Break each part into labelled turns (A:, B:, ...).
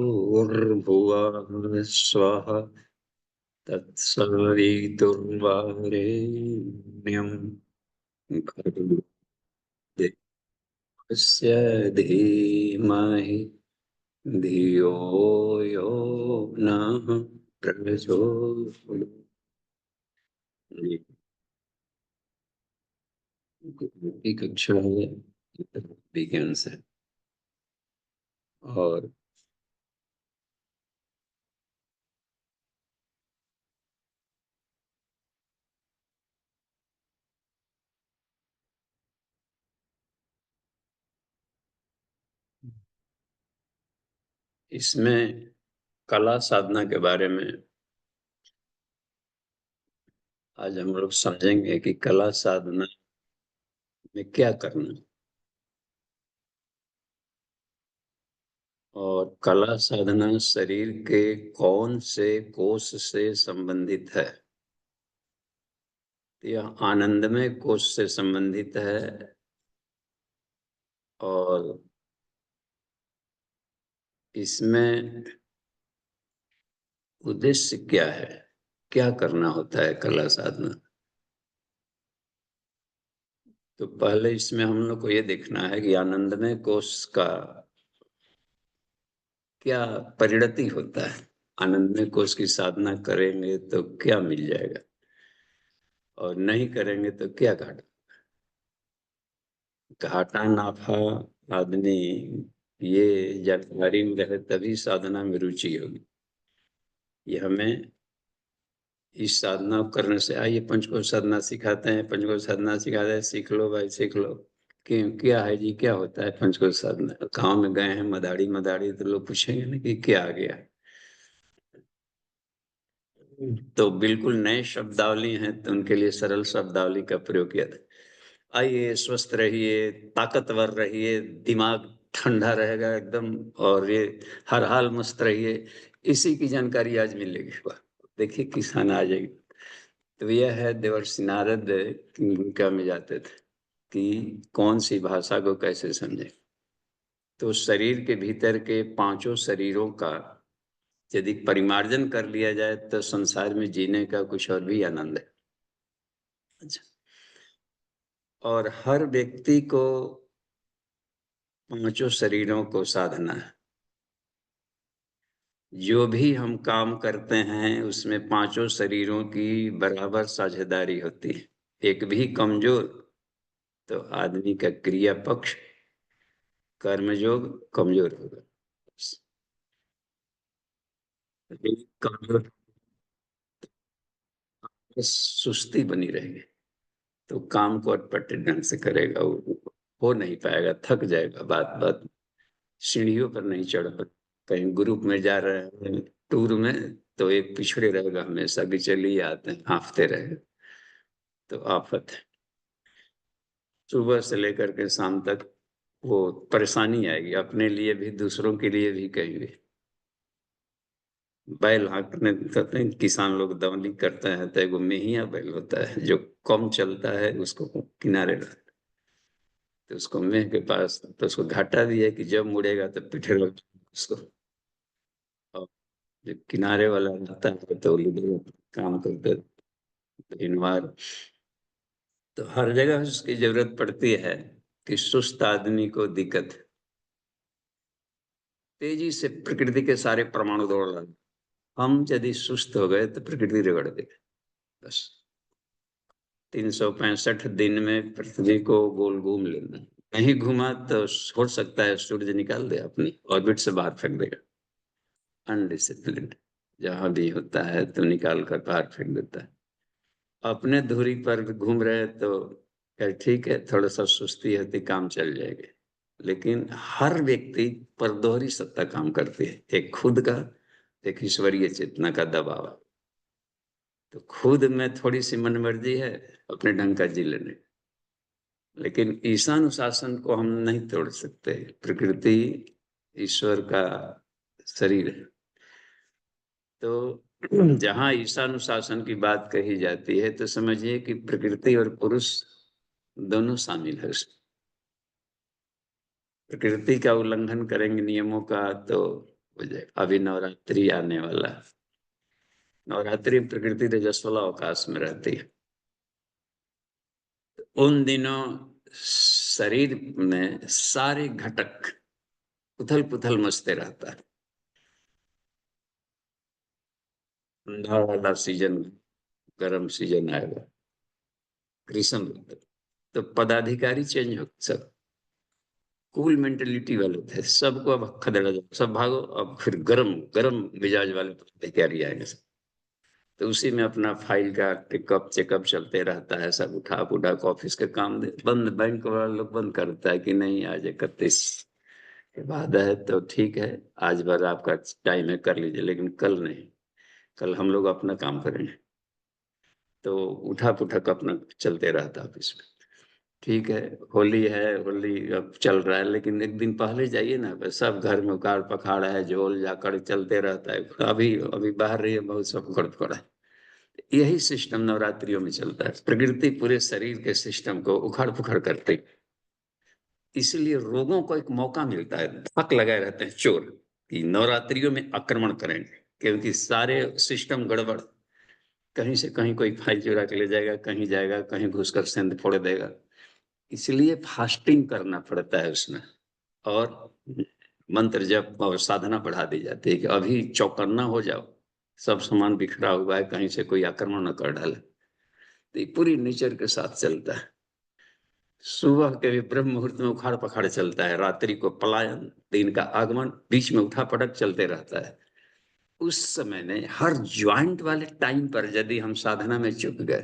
A: भूर्भुवः स्वः तत्सवितुर्वरेण्यं भर्गो देवस्य धीमहि धियो यो नः प्रचोदयात्। की कक्षा है विज्ञान से। और इसमें कला साधना के बारे में आज हम लोग समझेंगे कि कला साधना में क्या करना और कला साधना शरीर के कौन से कोष से संबंधित है। यह आनंदमय कोष से संबंधित है और इसमें उद्देश्य क्या है, क्या करना होता है कला साधना। तो पहले इसमें हम लोग को ये देखना है कि आनंदमय कोष का क्या परिणति होता है। आनंदमय कोष की साधना करेंगे तो क्या मिल जाएगा और नहीं करेंगे तो क्या घाटा। घाटा नाफा आदमी ये जानकारी में रहे तभी साधना में रुचि होगी। ये हमें इस साधना करने से आइए पंचकोश साधना सिखाते हैं, पंचकोश साधना सिखाते हैं, सीख लो भाई सीख लो। क्यों, क्या है जी, क्या होता है पंचकोश साधना। गाँव में गए हैं मदारी मदारी तो लोग पूछेंगे ना कि क्या आ गया। तो बिल्कुल नए शब्दावली हैं तो उनके लिए सरल शब्दावली का प्रयोग किया था। आइए स्वस्थ रहिए, ताकतवर रहिए, दिमाग ठंडा रहेगा एकदम और ये हर हाल मस्त रहिए, इसी की जानकारी आज मिलेगी। वाह, देखिए किसान आ जाएगी। तो यह है देवर्षि नारद की भूमिका में जाते थे कि कौन सी भाषा को कैसे समझे। तो शरीर के भीतर के पांचों शरीरों का यदि परिमार्जन कर लिया जाए तो संसार में जीने का कुछ और भी आनंद है। अच्छा, और हर व्यक्ति को पांचों शरीरों को साधना है। जो भी हम काम करते हैं उसमें पांचों शरीरों की बराबर साझेदारी होती है। एक भी कमजोर तो आदमी का क्रिया पक्ष कर्मयोग कमजोर होगा। कमजोर सुस्ती बनी रहेगी तो काम को अटपटे ढंग से करेगा, वो हो नहीं पाएगा, थक जाएगा। बात बात सीढ़ियों पर नहीं चढ़ पाएगा। कहीं ग्रुप में जा रहे हैं टूर में तो एक पिछड़े रहेगा हमेशा कि चलिए आते हैं, हाँफते रहेगा तो आफत है। सुबह से लेकर के शाम तक वो परेशानी आएगी, अपने लिए भी दूसरों के लिए भी। कहीं भी बैल हाँकने करते हैं किसान लोग, दवली करते हैं तो एगो मेहिया बैल होता है जो कम चलता है, उसको किनारे रखते हैं। तो उसको मेह के पास, तो उसको घाटा भी है कि जब मुड़ेगा तो पीछे लग उसको। और जो किनारे वाला रहता है तो लीडर काम करते इनवार। तो हर जगह उसकी जरूरत पड़ती है कि सुस्त आदमी को दिक्कत है। तेजी से प्रकृति के सारे परमाणु दौड़ रहे हैं, हम यदि सुस्त हो गए तो प्रकृति रगड़ देगी। बस 365 दिन में पृथ्वी को गोल घूम लेना, नहीं घुमा तो हो सकता है सूर्य निकाल दे, अपनी ऑर्बिट से बाहर फेंक देगा। अनडिसिप्लिन जहां भी होता है तो निकाल कर बाहर फेंक देता है। अपने धुरी पर घूम रहे तो यार ठीक है, थोड़ा सा सुस्ती होती काम चल जाएगी। लेकिन हर व्यक्ति पर दोहरी सत्ता काम करती है, एक खुद का एक ईश्वरीय चेतना का दबाव। तो खुद में थोड़ी सी मनमर्जी है अपने ढंग का जी लेने, लेकिन ईशानुशासन को हम नहीं तोड़ सकते। प्रकृति ईश्वर का शरीर है। तो जहाँ ईशानुशासन की बात कही जाती है तो समझिए कि प्रकृति और पुरुष दोनों शामिल है उसमें। प्रकृति का उल्लंघन करेंगे नियमों का तो हो जाएगा। अभी नवरात्रि आने वाला है, नवरात्रि प्रकृति रजस्वला अवकाश में रहती है। उन दिनों शरीर में सारे घटक उथल पुथल मचते रहता है। ठंडा वाला सीजन, गर्म सीजन आएगा, ग्रीष्म ऋतु, तो पदाधिकारी चेंज हो, सब कूल मेंटेलिटी वाले थे, सबको अब खदेड़ा जाओ, सब भागो, अब फिर गरम गरम मिजाज वाले पदाधिकारी आएंगे सब। तो उसी में अपना फाइल का टिकअप चेकअप चलते रहता है, सब उठा पुठा के ऑफिस के काम बंद, बैंक वाला लोग बंद करता है कि नहीं आज 31 के बाद है तो ठीक है, आज भर आपका टाइम है कर लीजिए, लेकिन कल नहीं, कल हम लोग अपना काम करेंगे। तो उठा पुठक अपना चलते रहता ऑफिस में। ठीक है, होली है, होली अब चल रहा है, लेकिन एक दिन पहले जाइए ना, बस सब घर में उखाड़ पखाड़ है, झोल झाकड़ चलते रहता है। अभी अभी बाहर रही है, बहुत सब उखड़ पड़ा है। यही सिस्टम नवरात्रियों में चलता है, प्रकृति पूरे शरीर के सिस्टम को उखाड़ पुखाड़ करती है। इसलिए रोगों को एक मौका मिलता है, धक लगाए रहते हैं चोर कि नवरात्रियों में आक्रमण करेंगे, क्योंकि सारे सिस्टम गड़बड़, कहीं से कहीं कोई फाइल चुरा के ले जाएगा, कहीं जाएगा, कहीं घुसकर सेंध फोड़ देगा। इसलिए फास्टिंग करना पड़ता है उसमें, और मंत्र जप और साधना बढ़ा दी जाती है कि अभी चौकन्ना हो जाओ, सब सामान बिखरा हुआ है, कहीं से कोई आक्रमण न कर डाले। तो ये पूरी नेचर के साथ चलता है। सुबह के भी ब्रह्म मुहूर्त में उखाड़ पखाड़ चलता है, रात्रि को पलायन, दिन का आगमन, बीच में उठा पटक चलते रहता है। उस समय में हर ज्वाइंट वाले टाइम पर यदि हम साधना में चुक गए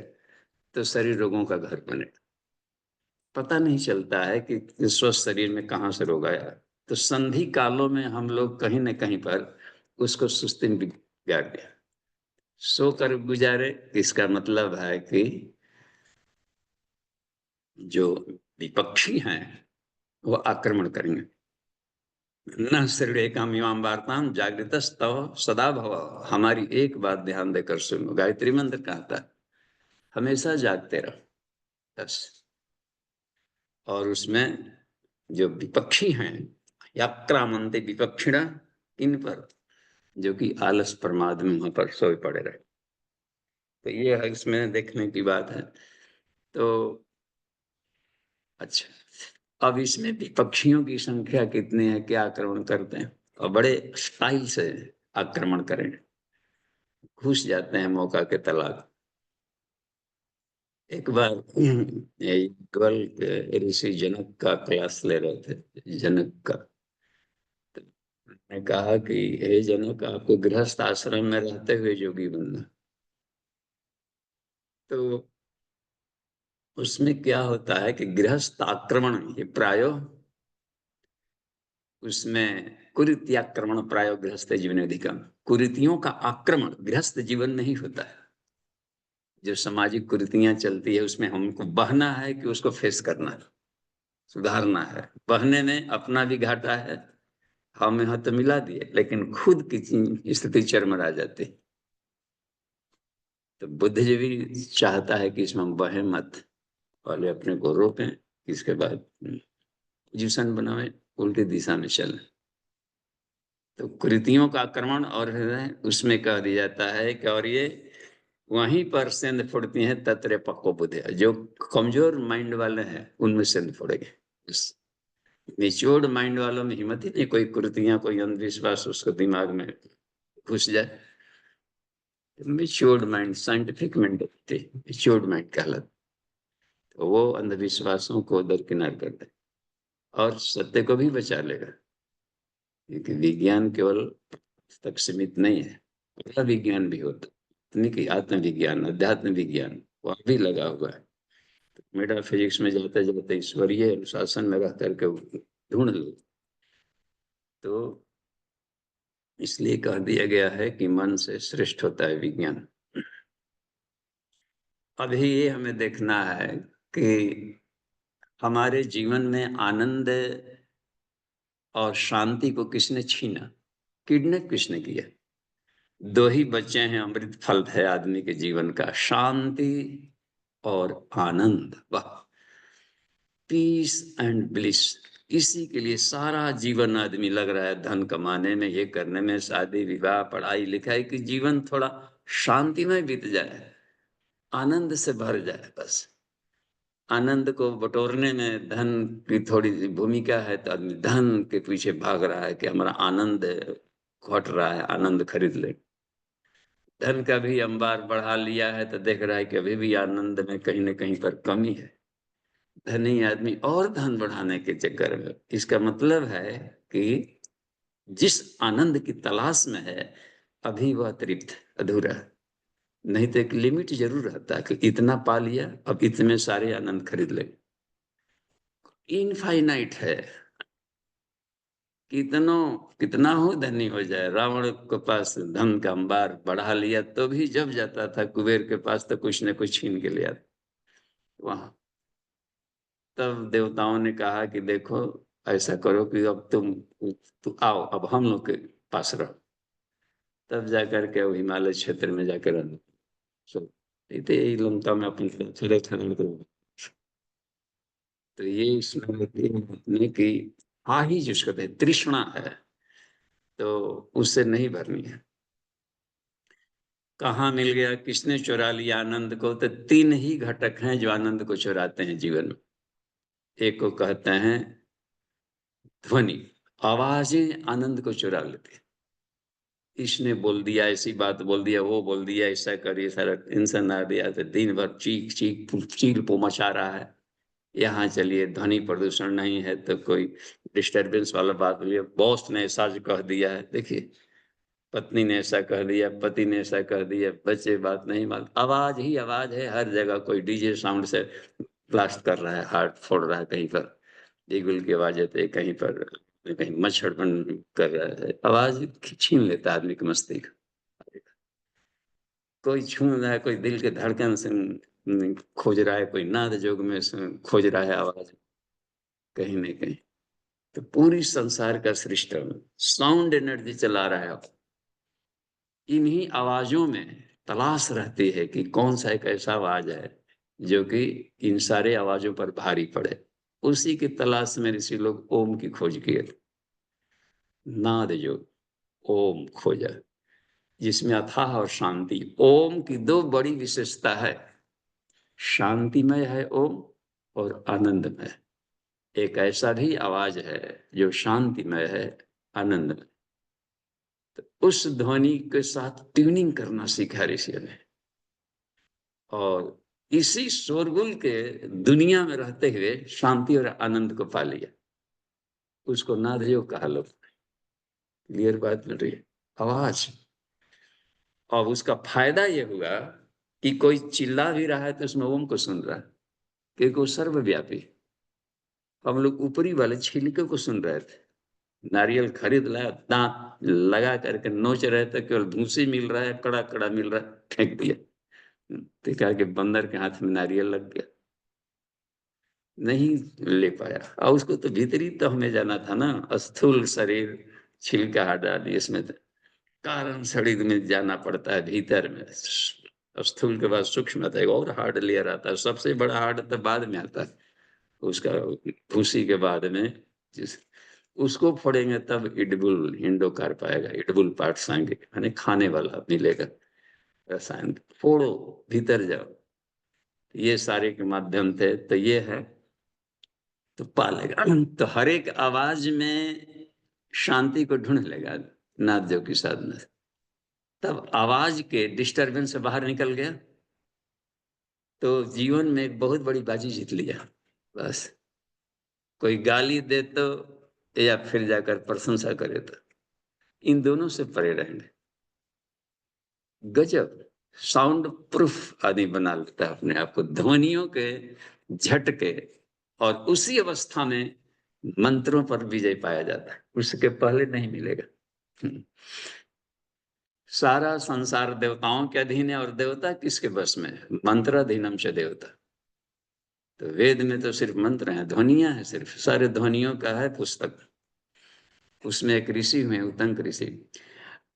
A: तो शरीर रोगों का घर बने, पता नहीं चलता है कि स्वस्थ शरीर में कहाँ से रोग आया। तो संधि कालों में हम लोग कहीं न कहीं पर उसको सुस्ती में बिगाड़ दिया, सो कर गुजारे। इसका मतलब है कि जो विपक्षी हैं वो आक्रमण करेंगे। न शरीरेकाम इमाम वार्ताम जागृतस्तव सदा भव। हमारी एक बात ध्यान देकर सुनो, गायत्री मंत्र कहता है हमेशा जागते रहो, बस। और उसमें जो विपक्षी हैं, याक्रामन्ते विपक्षिणा, इन पर, जो कि आलस प्रमाद में वहां पर सोए पड़े रहे। तो ये है इसमें देखने की बात है। तो अच्छा, अब इसमें विपक्षियों की संख्या कितनी है, क्या आक्रमण करते हैं, और बड़े स्टाइल से आक्रमण करें, घुस जाते हैं मौका के तलाक। एक बार गल के ऋषि जनक का क्लास ले रहे थे, जनक का। तो मैंने कहा कि हे जनक, आपको गृहस्थ आश्रम में रहते हुए योगी बनना। तो उसमें क्या होता है कि गृहस्थ आक्रमण ये प्रायो, उसमें कुरीत्याक्रमण प्रायो गृहस्थ जीवन अधिकम। कुरीतियों का आक्रमण गृहस्थ जीवन में ही होता है। जो सामाजिक कुरीतियां चलती है उसमें हमको बहना है कि उसको फेस करना है, सुधारना है। बहने में अपना भी घाटा है, हम यहाँ तो मिला दिए लेकिन खुद की स्थिति चरमरा जाती। तो बुद्धिजीवी चाहता है कि इसमें हम बहे मत, पहले अपने को रोकें, इसके बाद पोजीशन बनाए, उल्टी दिशा में चलें। तो कृतियों का आक्रमण, और उसमें कह दिया जाता है कि और ये वहीं पर सेंध फोड़ती हैं तत्रे पक्को बुद्धि। जो कमजोर माइंड वाले हैं उनमें सेंध फोड़ेंगे। मेच्योर्ड माइंड वालों में हिम्मत ही नहीं, कोई कुर्तियां, कोई अंधविश्वास उसको दिमाग में घुस जाए। Matured mind, scientific mentality matured mind कहलाता, तो वो अंधविश्वासों को दरकिनार कर दे और सत्य को भी बचा लेगा। क्योंकि विज्ञान केवल तक सीमित नहीं है, बड़ा विज्ञान भी होता है, कि आत्मविज्ञान, अध्यात्म विज्ञान वह भी लगा हुआ है। तो मेटाफिजिक्स में जाते जाते ईश्वरीय अनुशासन में रह करके ढूंढ लो। तो इसलिए कह दिया गया है कि मन से श्रेष्ठ होता है विज्ञान। अभी ये हमें देखना है कि हमारे जीवन में आनंद और शांति को किसने छीना, किडनैप किसने किया। दो ही बच्चे हैं, अमृत फल है आदमी के जीवन का, शांति और आनंद। वाह, पीस एंड ब्लिस, किसी के लिए सारा जीवन आदमी लग रहा है धन कमाने में, ये करने में, शादी विवाह पढ़ाई लिखाई, कि जीवन थोड़ा शांतिमय बीत जाए, आनंद से भर जाए। बस आनंद को बटोरने में धन की थोड़ी सी भूमिका है, तो आदमी धन के पीछे भाग रहा है कि हमारा आनंद घट रहा है, आनंद खरीद ले। धन का भी अंबार बढ़ा लिया है तो देख रहा है कि अभी भी आनंद में कहीं न कहीं पर कमी है। धनी आदमी और धन बढ़ाने के चक्कर में, इसका मतलब है कि जिस आनंद की तलाश में है, अभी वह तृप्त है, अधूरा है। नहीं तो एक लिमिट जरूर रहता है कि इतना पा लिया, अब इतने सारे आनंद खरीद ले। इनफाइनाइट है, कितना हो धनी हो जाए। रावण के पास धन का अंबार बढ़ा लिया तो भी जब जाता था कुबेर के पास तो कुछ न कुछ छीन के लिया वहां। तब देवताओं ने कहा कि देखो ऐसा करो कि अब तुम आओ, अब हम लोग के पास रहो। तब जाकर के वो हिमालय क्षेत्र में जाकर रहने सो इतने लंका में अपने चले थे। तो ये इसमें अपने की ही जिसको कहते हैं तृष्णा है, तो उससे नहीं भरनी है। कहाँ मिल गया, किसने चुरा लिया आनंद को? तो तीन ही घटक हैं जो आनंद को चुराते हैं जीवन में। एक को कहते हैं ध्वनि, आवाजें आनंद को चुरा लेती। इसने बोल दिया, ऐसी बात बोल दिया, वो बोल दिया, ऐसा करिए, सारा इंसान आ दिया, तो दिन भर चीख चीख चील पो मचा रहा है। यहाँ चलिए ध्वनि प्रदूषण नहीं है तो कोई डिस्टरबेंस वाला बात हुई है, बॉस ने ऐसा जो कह दिया है, देखिए पत्नी ने ऐसा कह दिया, पति ने ऐसा कह दिया, बच्चे बात नहीं मान, आवाज ही आवाज है हर जगह। कोई डीजे साउंड से ब्लास्ट कर रहा है, हार्ट फोड़ रहा है, कहीं पर ईगल की आवाज आती है, कहीं पर कहीं मच्छर बन कर रहा है, आवाज छीन लेता है आदमी की मस्तिष्क। कोई छू रहा है, कोई दिल के धड़कन से खोज रहा है, कोई नाद जोग में खोज रहा है आवाज, कहीं नहीं कहीं। तो पूरी संसार का सिस्टम साउंड एनर्जी चला रहा है। इन्हीं आवाजों में तलाश रहती है कि कौन सा एक ऐसा आवाज है जो कि इन सारे आवाजों पर भारी पड़े। उसी की तलाश में ऋषि लोग ओम की खोज किए थे। नाद जो ओम खोजा, जिसमें अथाह और शांति। ओम की दो बड़ी विशेषता है, शांतिमय है ओम और आनंदमय। एक ऐसा भी आवाज है जो शांतिमय है, आनंदमय। तो उस ध्वनि के साथ ट्यूनिंग करना सीखा ऋषियों ने, और इसी शोरगुल के दुनिया में रहते हुए शांति और आनंद को पा लिया। उसको नादयोग कहा लोग। क्लियर बात मिल रही है? आवाज। और उसका फायदा ये हुआ कि कोई चिल्ला भी रहा है तो उसमें ओम को सुन रहा है, क्योंकि वो सर्वव्यापी। हम लोग ऊपरी वाले छिलके को सुन रहे थे। नारियल खरीद लाया, दांत लगा करके नोच रहे थे, केवल भूसी मिल रहा है, कड़ा कड़ा मिल रहा है, फेंक दिया। तो कहा कि बंदर के हाथ में नारियल लग गया, नहीं ले पाया। और उसको तो भीतरी तो हमें जाना था ना, स्थूल शरीर छिलका हटा दी, इसमें तो कारण शरीर में जाना पड़ता है भीतर में। स्थूल के बाद सूक्ष्म आता है, और हार्ड लेयर आता है, सबसे बड़ा हार्ड तो बाद में आता है उसका, भूसी के बाद में। जिस उसको फोड़ेंगे तब इडबुल इंडोकार्प आएगा, इडबुल पार्ट्स आएंगे, यानी खाने वाला मिलेगा रसायन। फोड़ो, भीतर जाओ, ये सारे के माध्यम थे। तो ये है, तो पालेगा। तो हर एक आवाज में शांति को ढूंढ लेगा नाद जो की साधना से। तब आवाज के डिस्टरबेंस से बाहर निकल गया तो जीवन में एक बहुत बड़ी बाजी जीत लिया। बस कोई गाली दे तो या फिर जाकर प्रशंसा करे तो, इन दोनों से परे रहेंगे। गजब साउंड प्रूफ आदमी बना लेता है अपने आप को, ध्वनियों के झटके। और उसी अवस्था में मंत्रों पर विजय पाया जाता है, उसके पहले नहीं मिलेगा। सारा संसार देवताओं के अधीन है, और देवता किसके बस में है? मंत्राधीनम से देवता। तो वेद में तो सिर्फ मंत्र हैं, ध्वनियां हैं सिर्फ, सारे ध्वनियों का है पुस्तक। उसमें एक ऋषि हुए, उतंक ऋषि,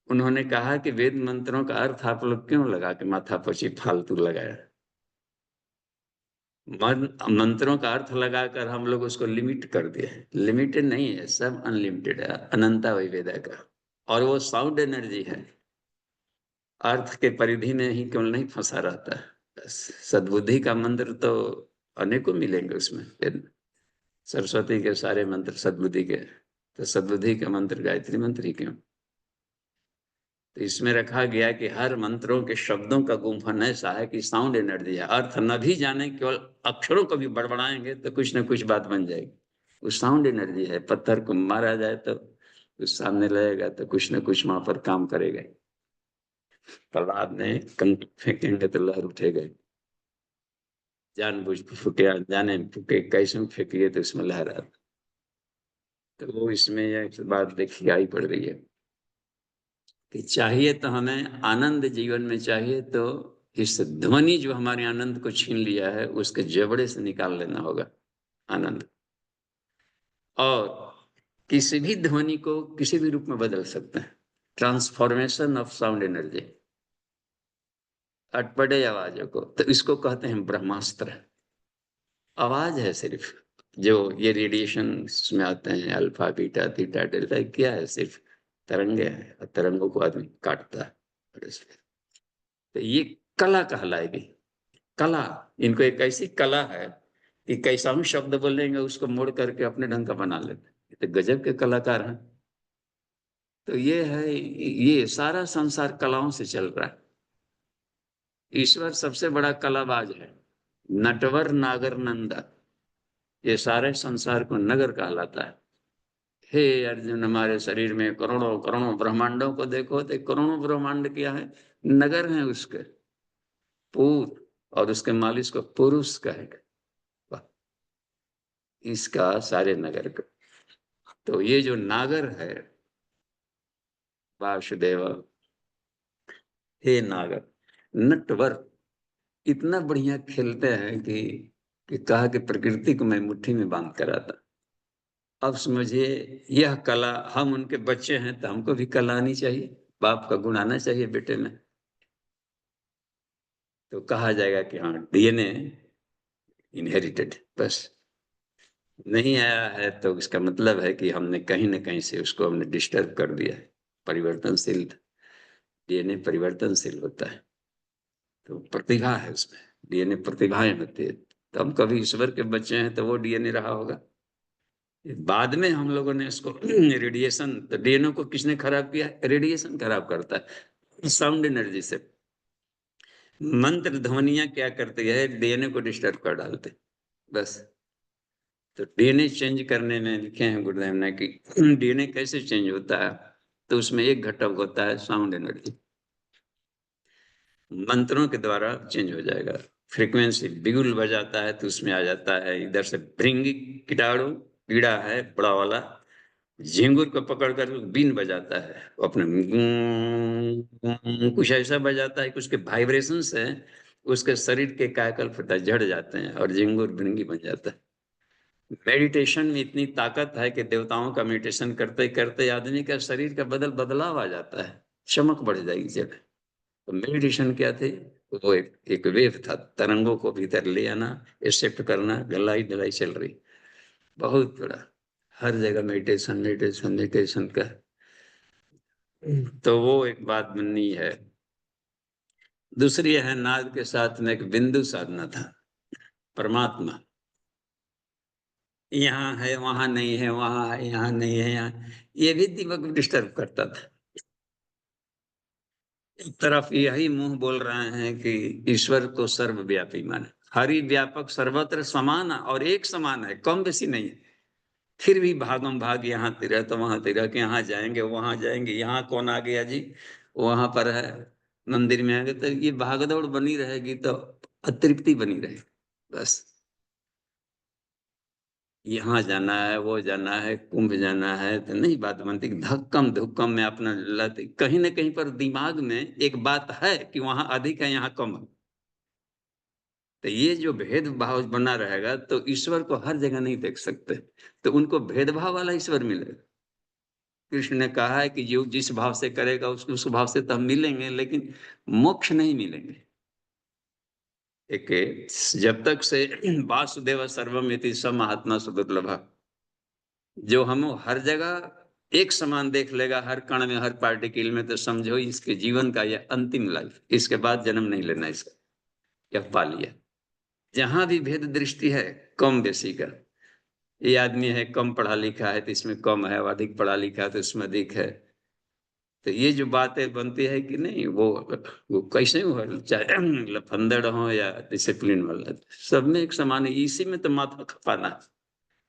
A: उन्होंने कहा कि वेद मंत्रों का अर्थ आप लोग क्यों लगा के माथा पची फालतू लगाया? मंत्रों का अर्थ लगाकर हम लोग उसको लिमिट कर दिए हैं। लिमिटेड नहीं है, सब अनलिमिटेड है, अनंता वैवेदा का। और वो साउंड एनर्जी है, अर्थ के परिधि में ही केवल नहीं फंसा रहता है। सद्बुद्धि का मंत्र तो अनेकों मिलेंगे उसमें। सरस्वती के सारे मंत्र सद्बुद्धि के, तो सद्बुद्धि का मंत्र गायत्री मंत्र ही क्यों? तो इसमें रखा गया कि हर मंत्रों के शब्दों का गुंफन ऐसा है कि साउंड एनर्जी है। अर्थ न भी जाने, केवल अक्षरों को भी बड़बड़ाएंगे तो कुछ न कुछ बात बन जाएगी। वो साउंड एनर्जी है। पत्थर को मारा जाए तो उस सामने लगेगा तो कुछ न कुछ वहां पर काम करेगा। तालाब में कंकड़ फेंकेंगे तो लहर उठेगा। जानबूझ फूके, अनजाने फूके, कैसे फेंकिए तो उसमें लहर आता। तो वो इसमें यह बात देखी आई पड़ रही है कि चाहिए तो हमें आनंद जीवन में चाहिए तो इस ध्वनि जो हमारे आनंद को छीन लिया है उसके जबड़े से निकाल लेना होगा आनंद। और किसी भी ध्वनि को किसी भी रूप में बदल सकते हैं। ट्रांसफॉर्मेशन ऑफ साउंड एनर्जी, अटपटे आवाजों को, तो इसको कहते हैं ब्रह्मास्त्र। आवाज है सिर्फ, जो ये रेडिएशन में आते हैं अल्फा बीटा थीटा डेल्टा, क्या है? सिर्फ तरंगे हैं, और तरंगों को आदमी काटता है। तो ये कला कहलाएगी। कला, इनको एक ऐसी कला है कि कैसा भी शब्द बोलेंगे उसको मोड़ करके अपने ढंग का बना लेते हैं। तो गजब के कलाकार हैं। तो ये है, ये सारा संसार कलाओं से चल रहा है। ईश्वर सबसे बड़ा कलाबाज है। नटवर नागर नंदा, ये सारे संसार को नगर कहलाता है। हे अर्जुन, हमारे शरीर में करोड़ों करोड़ों ब्रह्मांडों को देखो तो करोड़ों ब्रह्मांड क्या है? नगर है उसके, पूर, और उसके मालिक को पुरुष कहेगा। इसका सारे नगर का, तो ये जो नागर है, वासुदेव, हे नागर, नटवर, इतना बढ़िया खेलते हैं कि कहा कि प्रकृति को मैं मुट्ठी में बांध कर आता। अब समझिए, यह कला, हम उनके बच्चे हैं तो हमको भी कला आनी चाहिए, बाप का गुण आना चाहिए बेटे में। तो कहा जाएगा कि हाँ, डीएनए इनहेरिटेड, बस। नहीं आया है तो इसका मतलब है कि हमने कहीं ना कहीं से उसको हमने डिस्टर्ब कर दिया है। परिवर्तनशील, डीएनए परिवर्तनशील होता है, तो प्रतिभा है उसमें, डीएनए प्रतिभाएं होती है। तो हम कभी ईश्वर के बच्चे हैं तो वो डीएनए रहा होगा। बाद में हम लोगों ने इसको रेडिएशन, तो डीएनए को किसने खराब किया? रेडिएशन खराब करता है, साउंड एनर्जी से। मंत्र ध्वनियां क्या करती है? डीएनए को डिस्टर्ब कर डालते, बस। तो डीएनए चेंज करने में लिखे हैं गुरुदेव ने कि डीएनए कैसे चेंज होता है, तो उसमें एक घटक होता है साउंड एनर्जी। मंत्रों के द्वारा चेंज हो जाएगा। फ्रीक्वेंसी बिगुल बजाता है तो उसमें आ जाता है इधर से भृंगी कीटाणु, कीड़ा है बड़ा वाला, झिंगुर को पकड़ कर बीन बजाता है, अपने कुछ ऐसा बजाता है कि उसके वाइब्रेशन से उसके शरीर के कायाकल्प झड़ जाते हैं और झिंगुर भृंगी बन जाता है। मेडिटेशन में इतनी ताकत है कि देवताओं का मेडिटेशन करते करते आदमी का शरीर का बदलाव आ जाता है, चमक बढ़ जाएगी जब। तो मेडिटेशन क्या थे? वो एक वेव था, तरंगों को भीतर ले आना, एक्सेप्ट करना, गलाई ढलाई चल रही, बहुत बड़ा। हर जगह मेडिटेशन मेडिटेशन मेडिटेशन का। तो वो एक बात बननी है। दूसरी है, नाद के साथ में एक बिंदु साधना था, परमात्मा यहाँ है वहां नहीं है, वहां है यहाँ नहीं है, यहाँ, ये भी दिमाग को डिस्टर्ब करता था। एक तरफ यही मुंह बोल रहे हैं कि ईश्वर को सर्वव्यापी माने, हरि व्यापक सर्वत्र समान और एक समान है, कम बेसी नहीं है। फिर भी भागम भाग, यहाँ तिरह तो वहां तिरह, के यहाँ जाएंगे वहां जाएंगे, यहाँ कौन आ गया जी, वहां पर है, मंदिर में आएंगे, तो ये भागदौड़ बनी रहेगी तो अतृप्ति बनी रहेगी, बस। यहाँ जाना है, वो जाना है, कुंभ जाना है, तो नहीं बात बनती। धक्कम धुक्कम में अपना लत, कहीं ना कहीं पर दिमाग में एक बात है कि वहां अधिक है यहाँ कम है। तो ये जो भेदभाव बना रहेगा तो ईश्वर को हर जगह नहीं देख सकते, तो उनको भेदभाव वाला ईश्वर मिलेगा। कृष्ण ने कहा है कि जो जिस भाव से करेगा उसको उस भाव से तो हम मिलेंगे, लेकिन मोक्ष नहीं मिलेंगे। एक जब तक से वासुदेव सर्वमिति स महात्मा सुदुर्लभ, जो हम हर जगह एक समान देख लेगा, हर कण में, हर पार्टिकल में, तो समझो इसके जीवन का यह अंतिम लाइफ, इसके बाद जन्म नहीं लेना इसका, यह पा लिया। जहां भी भेद दृष्टि है कम बेसी का, ये आदमी है कम पढ़ा लिखा है तो इसमें कम है, अधिक पढ़ा लिखा है तो इसमें अधिक है, तो ये जो बातें बनती है कि नहीं, वो कैसे हो, चाहे लफंदड़ हो या डिसिप्लिन वाला, सब में एक समान है। इसी में तो माथा खपाना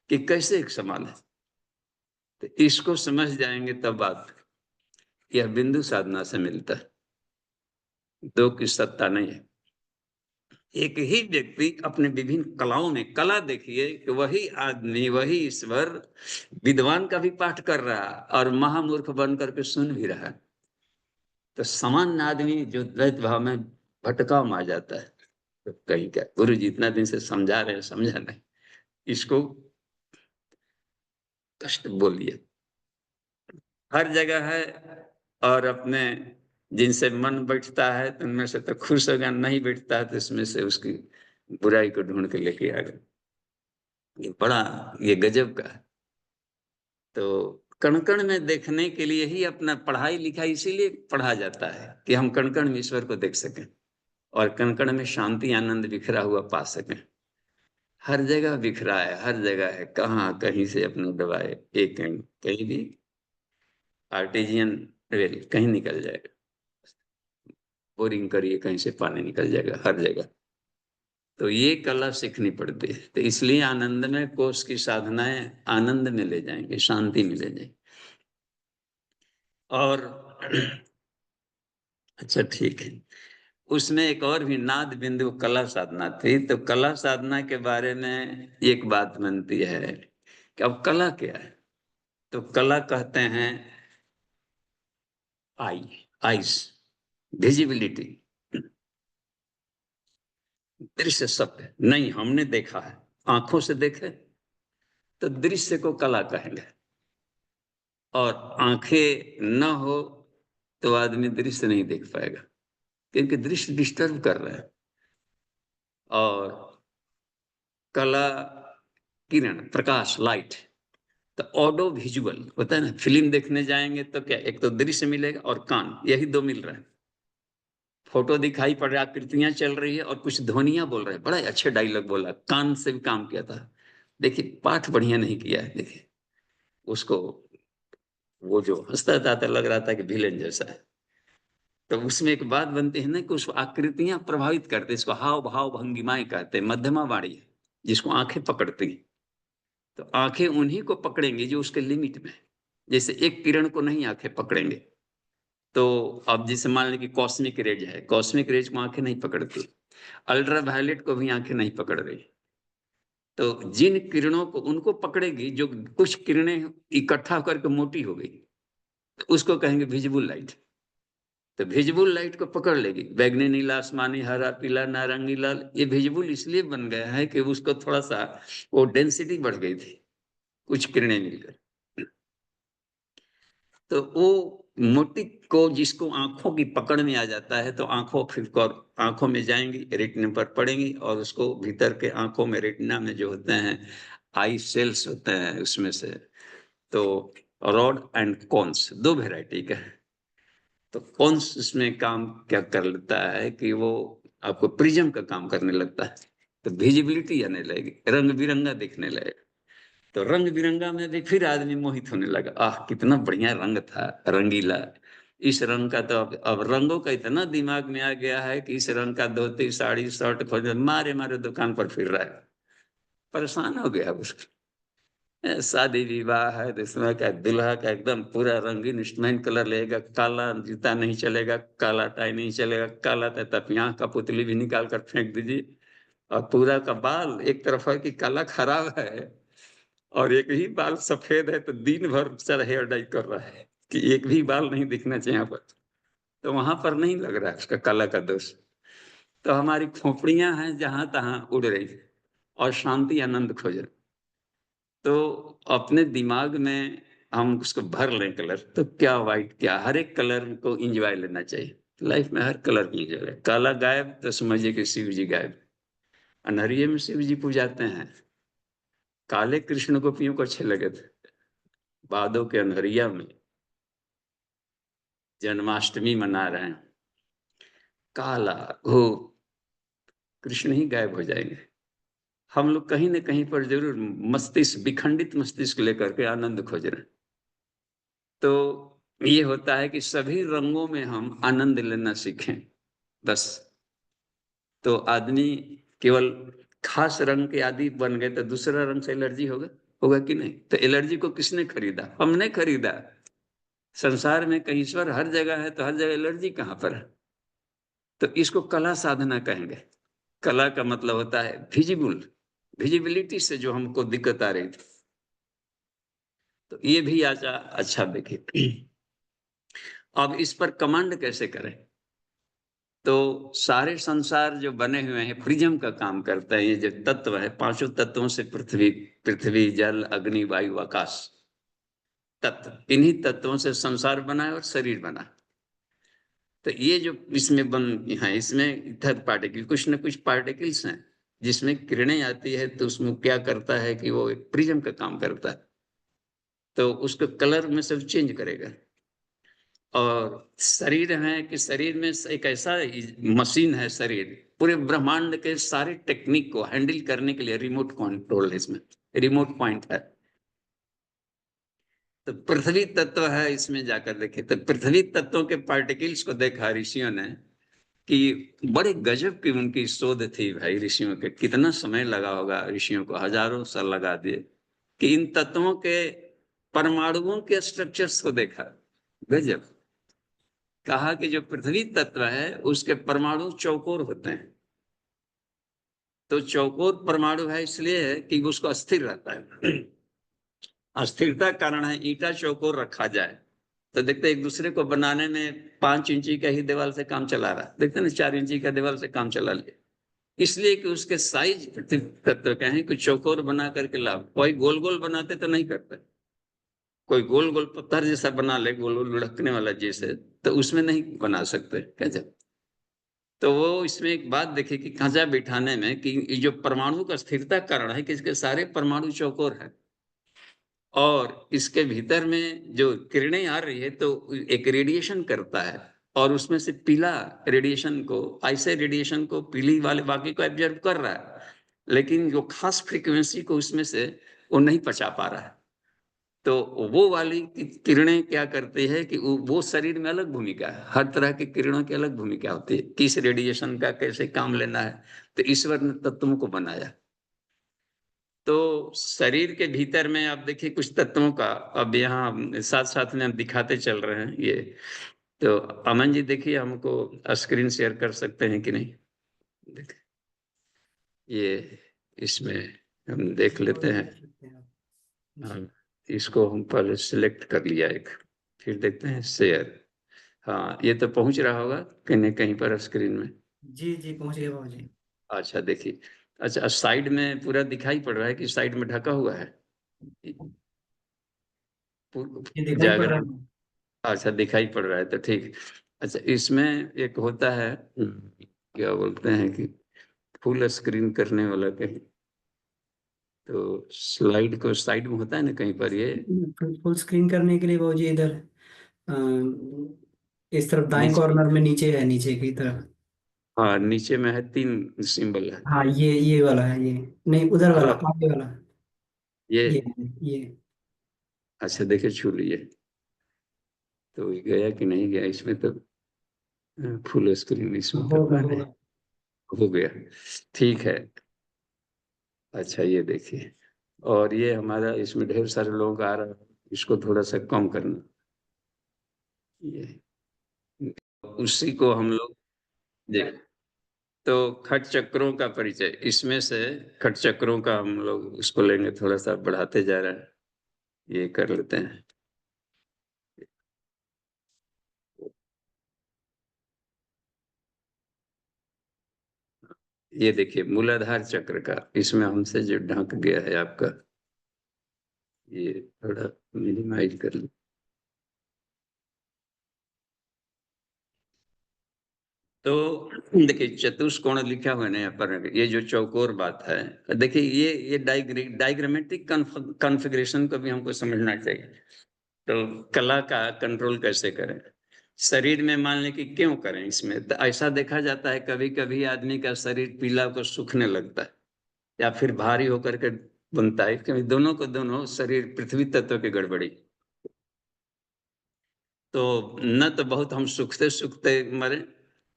A: कि कैसे एक समान है, तो इसको समझ जाएंगे तब बात। यह बिंदु साधना से मिलता है, दो की सत्ता नहीं है। एक ही व्यक्ति अपने विभिन्न कलाओं में, कला देखिए कि वही आदमी, वही ईश्वर विद्वान का भी पाठ कर रहा और महामूर्ख बन करके सुन भी रहा है। तो सामान्य आदमी जो द्वैत भाव में भटकाव में आ जाता है, तो कहीं क्या, गुरु जी इतना दिन से समझा रहे हैं, समझा नहीं, इसको कष्ट बोलिए, हर जगह है। और अपने जिनसे मन बैठता है तो उनमें से तो खुश होगा, नहीं बैठता है तो इसमें से उसकी बुराई को ढूंढ के लेके आ गए। ये बड़ा, ये गजब का है। तो कण कण में देखने के लिए ही अपना पढ़ाई लिखाई इसीलिए पढ़ा जाता है कि हम कण कण में ईश्वर को देख सकें और कण कण में शांति आनंद बिखरा हुआ पा सकें। हर जगह बिखरा है, हर जगह है, कहाँ कहीं से अपने दबाए, एक कहीं भी आर्टिजियन वेल कहीं निकल जाएगा, बोरिंग करिए कहीं से पानी निकल जाएगा, हर जगह। तो ये कला सीखनी पड़ती है। तो इसलिए आनंद में कोष की साधनाएं आनंद में ले जाएंगे, शांति में ले जाएंगे। और अच्छा ठीक है, उसमें एक और भी नाद बिंदु कला साधना थी। तो कला साधना के बारे में एक बात बनती है कि अब कला क्या है। तो कला कहते हैं आईज, विजिबिलिटी, दृश्य सत्य नहीं, हमने देखा है, आंखों से देखे तो दृश्य को कला कहेंगे, और आंखें न हो तो आदमी दृश्य नहीं देख पाएगा, क्योंकि दृश्य डिस्टर्ब कर रहा है। और कला, किरण, प्रकाश, लाइट, तो ऑडियो विजुअल होता है ना, फिल्म देखने जाएंगे तो क्या, एक तो दृश्य मिलेगा और कान, यही दो मिल रहा है। फोटो दिखाई पड़ रहा है, आकृतियां चल रही है और कुछ ध्वनियां बोल रहे हैं, बड़ा अच्छे डायलॉग बोला, कान से भी काम किया था। देखिए पाठ बढ़िया नहीं किया है, देखिए उसको, वो जो हंसता था तो लग रहा था कि विलेन जैसा है। तो उसमें एक बात बनती है ना कि उस आकृतियां प्रभावित करते, इसको हाव भाव भंगिमाएं कहते हैं, मध्यमा वाणी है जिसको आंखें पकड़ती हैं। तो आंखें उन्हीं को पकड़ेंगी जो उसके लिमिट में है। जैसे एक किरण को नहीं आंखें पकड़ेंगे, तो अब जैसे मान लीजिए कि कॉस्मिक रेज है, कॉस्मिक रेज को आंखें नहीं पकड़ती, अल्ट्रा वायलेट को भी आंखें नहीं पकड़ रही। तो जिन किरणों को उनको पकड़ेगी, जो कुछ किरणें इकट्ठा करके मोटी हो गई, तो उसको कहेंगे विजिबल लाइट। तो विजिबल लाइट को पकड़ लेगी, बैगनी, नीला, आसमानी, हरा, पीला, नारंगी, लाल, ये विजिबल इसलिए बन गया है कि उसको थोड़ा सा वो डेंसिटी बढ़ गई थी कुछ किरणें मिलकर। तो वो मोटी को जिसको आंखों की पकड़ में आ जाता है, तो आंखों फिर आंखों में जाएंगी, रेटिना पर पड़ेंगी, और उसको भीतर के आंखों में, रेटिना में जो होते हैं आई सेल्स होते हैं उसमें से, तो रॉड एंड कॉन्स दो वेराइटी का है। तो कॉन्स इसमें काम क्या कर लेता है कि वो आपको प्रिज्म का काम करने लगता है, तो विजिबिलिटी आने लगेगी, रंग बिरंगा दिखने लगेगा। तो रंग बिरंगा में भी फिर आदमी मोहित होने लगा, आह कितना बढ़िया रंग था, रंगीला। इस रंग का तो अब रंगों का इतना दिमाग में आ गया है कि इस रंग का धोती, साड़ी, शर्ट खोज मारे मारे दुकान पर फिर रहा है, परेशान हो गया उसको। शादी विवाह है तो इसमें क्या, दूल्हा का एकदम पूरा रंगीन इंस्ट्रूमेंट कलर लेगा, काला जूता नहीं चलेगा, काला टाई नहीं चलेगा, काला तपिया का पुतली भी निकाल कर फेंक दीजिए। और पूरा का बाल एक तरफ है कि काला खराब है, और एक ही बाल सफेद है, तो दिन भर सर हेयर डाई कर रहा है कि एक भी बाल नहीं दिखना चाहिए यहाँ पर। तो वहां पर नहीं लग रहा है उसका कला का दोष। तो हमारी खोपड़ियां हैं जहां तहां उड़ रही है और शांति आनंद खोज रहे। तो अपने दिमाग में हम उसको भर लें कलर, तो क्या व्हाइट, क्या हर एक कलर को एंजॉय लेना चाहिए। लाइफ में हर कलर की एंजॉय, काला गायब तो समझिए कि शिव जी गायब। अनहरिये में शिव जी पूजाते हैं। काले कृष्ण गोपियों को अच्छे लगे थे। बादों के अनहरिया में जन्माष्टमी मना रहे हैं, काला घो कृष्ण ही गायब हो जाएंगे। हम लोग कहीं न कहीं पर जरूर मस्तिष्क, विखंडित मस्तिष्क लेकर के आनंद खोज रहे हैं। तो ये होता है कि सभी रंगों में हम आनंद लेना सीखें बस। तो आदमी केवल खास रंग के आदि बन गए तो दूसरा रंग से एलर्जी होगा, होगा कि नहीं? तो एलर्जी को किसने खरीदा? हमने खरीदा। संसार में कहीं ईश्वर हर जगह है तो हर जगह एलर्जी कहाँ पर है? तो इसको कला साधना कहेंगे। कला का मतलब होता है विजिबल, विजिबिलिटी से जो हमको दिक्कत आ रही थी। तो ये भी अच्छा देखिए। अब इस पर कमांड कैसे करें? तो सारे संसार जो बने हुए हैं प्रिज्म का काम करता है। ये जो तत्व है, पांचों तत्वों से पृथ्वी, पृथ्वी जल अग्नि वायु आकाश तत्व, इन्हीं तत्वों से संसार बना है और शरीर बना। तो ये जो इसमें बन है, इसमें थर्ड पार्टिकल, कुछ न कुछ पार्टिकल्स हैं जिसमें किरणें आती है, तो उसमें क्या करता है कि वो एक प्रिज्म का काम करता है, तो उसको कलर में सब चेंज करेगा। और शरीर है कि शरीर में एक ऐसा मशीन है, शरीर पूरे ब्रह्मांड के सारे टेक्निक को हैंडल करने के लिए रिमोट कंट्रोल है, इसमें रिमोट पॉइंट है। तो पृथ्वी तत्व है, इसमें जाकर देखे तो पृथ्वी तत्वों के पार्टिकल्स को देखा ऋषियों ने कि बड़े गजब की उनकी शोध थी भाई। ऋषियों के कितना समय लगा होगा, ऋषियों को हजारों साल लगा दिए कि इन तत्वों के परमाणुओं के स्ट्रक्चर्स को देखा। गजब। कहा कि जो पृथ्वी तत्व है उसके परमाणु चौकोर होते हैं। तो चौकोर परमाणु है इसलिए है कि उसको अस्थिर रहता है। अस्थिरता कारण है ईटा चौकोर रखा जाए तो देखते एक दूसरे को बनाने में 5 इंची का ही दीवार से काम चला रहा, देखते ना 4 इंची का दीवार से काम चला लिया, इसलिए कि उसके साइज पृथ्वी तत्व के हैं कि चौकोर बना करके लाभ। कोई गोल गोल बनाते तो नहीं करते, कोई गोल गोल पत्थर जैसा बना ले, गोल गोल लुढ़कने वाला जैसे, तो उसमें नहीं बना सकते कैसे। तो वो इसमें एक बात देखी कि खांचा बिठाने में कि ये जो परमाणु का स्थिरता कारण है कि इसके सारे परमाणु चौकोर है और इसके भीतर में जो किरणें आ रही है तो एक रेडिएशन करता है और उसमें से पीला रेडिएशन को, ऐसे रेडिएशन को पीली वाले बाकी को एब्जॉर्ब कर रहा है, लेकिन जो खास फ्रीक्वेंसी को उसमें से वो नहीं पचा पा रहा है। तो वो वाली किरणें क्या करती है कि वो शरीर में अलग भूमिका है। हर तरह की किरणों की अलग भूमिका होती है, किस रेडिएशन का कैसे काम लेना है। तो ईश्वर ने तत्वों को बनाया। तो शरीर के भीतर में आप देखिए कुछ तत्वों का, अब यहाँ साथ साथ में हम दिखाते चल रहे हैं ये। तो अमन जी देखिए, हमको स्क्रीन शेयर कर सकते हैं कि नहीं? देखिए ये, इसमें हम देख लेते हैं। हाँ, इसको हम पहले सिलेक्ट कर लिया एक, फिर देखते हैं शेयर। हाँ, ये तो पहुंच रहा होगा कहीं कहीं पर स्क्रीन में।
B: जी जी पहुंच गया बाबू जी।
A: अच्छा देखिए, अच्छा साइड में पूरा दिखाई पड़ रहा है कि साइड में ढका हुआ है?
B: ये दिखाई पड़
A: जाकर,
B: रहा है।
A: अच्छा दिखाई पड़ रहा है तो ठीक। अच्छा इसमें एक होता है, क्या बोलते हैं कि फुल स्क्रीन करने वाला कहीं, तो स्लाइड को साइड में होता है ना कहीं पर ये
B: फुल स्क्रीन करने के लिए बाबू जी इधर अ, इस तरफ दाएं
A: नीचे।
B: कॉर्नर में नीचे है, नीचे की तरफ।
A: हाँ नीचे में है, 3 सिंबल है।
B: हाँ ये वाला है, ये नहीं उधर वाला,
A: हाँ
B: आगे वाला।
A: ये,
B: ये
A: अच्छा देखिए छू लिए तो ये गया कि नहीं गया इसमें तो। फुल स्क्रीन इसमें
B: होगा
A: करना नहीं,
B: होगा।
A: हो गया, ठीक है। अच्छा ये देखिए, और ये हमारा इसमें ढेर सारे लोग आ रहा है, इसको थोड़ा सा कम करना। ये उसी को हम लोग देख, तो खट चक्रों का परिचय, इसमें से खट चक्रों का हम लोग इसको लेंगे, थोड़ा सा बढ़ाते जा रहे हैं, ये कर लेते हैं। ये देखिए मूलाधार चक्र का, इसमें हमसे जो ढक गया है आपका, ये थोड़ा मिनिमाइज कर लो। तो देखिए चतुष्कोण लिखा हुआ है ना यहाँ पर, ये जो चौकोर बात है, देखिए ये डायग्रामेटिक कॉन्फ़िगरेशन को भी हमको समझना चाहिए। तो कला का कंट्रोल कैसे करें शरीर में, मान लें कि क्यों करें इसमें, तो ऐसा देखा जाता है कभी कभी आदमी का शरीर पीला को सूखने लगता है या फिर भारी होकर के बनता है, क्योंकि दोनों को दोनों शरीर पृथ्वी तत्व की गड़बड़ी। तो न तो बहुत हम सूखते सूखते मरे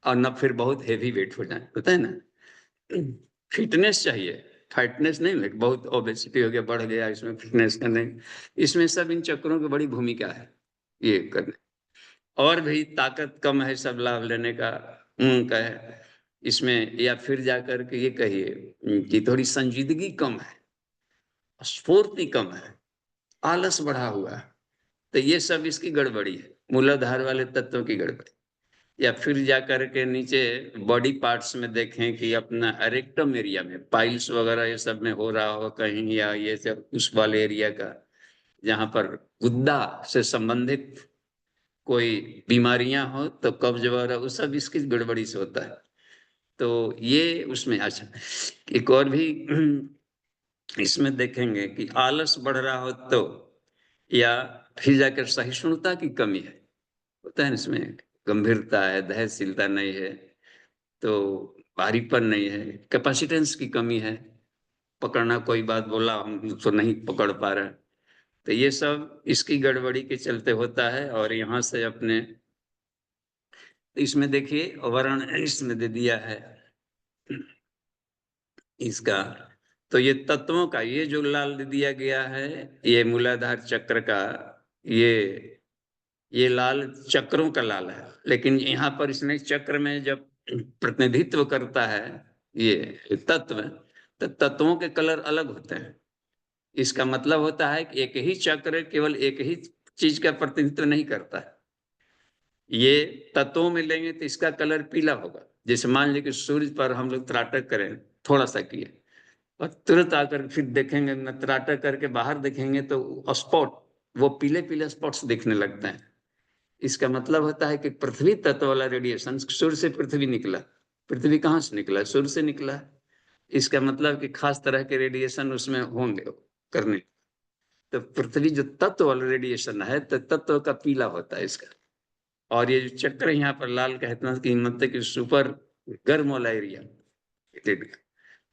A: और न फिर बहुत हेवी वेट हो जाए, होता है ना। फिटनेस चाहिए, फिटनेस नहीं है बहुत ओबेसिटी हो गया बढ़ गया, इसमें फिटनेस का नहीं, इसमें सब इन चक्रों की बड़ी भूमिका है ये करने। और भी ताकत कम है सब लाभ लेने का उनका है इसमें, या फिर जाकर के ये कहिए कि थोड़ी संजीदगी कम है, स्फूर्ति कम है, आलस बढ़ा हुआ है, तो ये सब इसकी गड़बड़ी है, मूलाधार वाले तत्वों की गड़बड़ी। या फिर जाकर के नीचे बॉडी पार्ट्स में देखें कि अपना रेक्टम एरिया में पाइल्स वगैरह ये सब में हो रहा हो कहीं, या ये सब उस वाले एरिया का जहां पर गुद्दा से संबंधित कोई बीमारियां हो, तो कब्ज वगैरह वो सब इसकी गड़बड़ी से होता है। तो ये उसमें अच्छा एक और भी इसमें देखेंगे कि आलस बढ़ रहा हो तो, या फिर जाकर सहिष्णुता की कमी है, होता है ना इसमें, गंभीरता है, धैर्यशीलता नहीं है, तो भारीपन नहीं है, कैपेसिटेंस की कमी है, पकड़ना कोई बात बोला हम तो नहीं पकड़ पा रहे, तो ये सब इसकी गड़बड़ी के चलते होता है। और यहाँ से अपने इसमें देखिए वर्ण इसमें दे दिया है इसका, तो ये तत्वों का ये जो लाल दे दिया गया है, ये मूलाधार चक्र का, ये लाल चक्रों का लाल है, लेकिन यहाँ पर इसने चक्र में जब प्रतिनिधित्व करता है ये तत्व, तो तत्वों के कलर अलग होते हैं। इसका मतलब होता है कि एक ही चक्र केवल एक ही चीज का प्रतिनिधित्व नहीं करता है। ये तत्वों में लेंगे तो इसका कलर पीला होगा, जैसे मान लीजिए कि सूर्य पर हम लोग त्राटक करें, थोड़ा सा किए और तुरंत आकर फिर देखेंगे न त्राटक करके बाहर देखेंगे तो स्पॉट, वो पीले पीले स्पॉट्स दिखने लगते हैं। इसका मतलब होता है कि पृथ्वी तत्व वाला रेडिएशन, सूर्य से पृथ्वी निकला, पृथ्वी कहाँ से निकला, सूर्य से निकला, इसका मतलब कि खास तरह के रेडिएशन उसमें होंगे करने। तो पृथ्वी जो तत्व वाला रेडिएशन है तो तत्व का पीला होता है इसका। और ये जो चक्र यहाँ पर लाल कहते हैं कि मतलब कि सुपर गर्म वाला एरिया,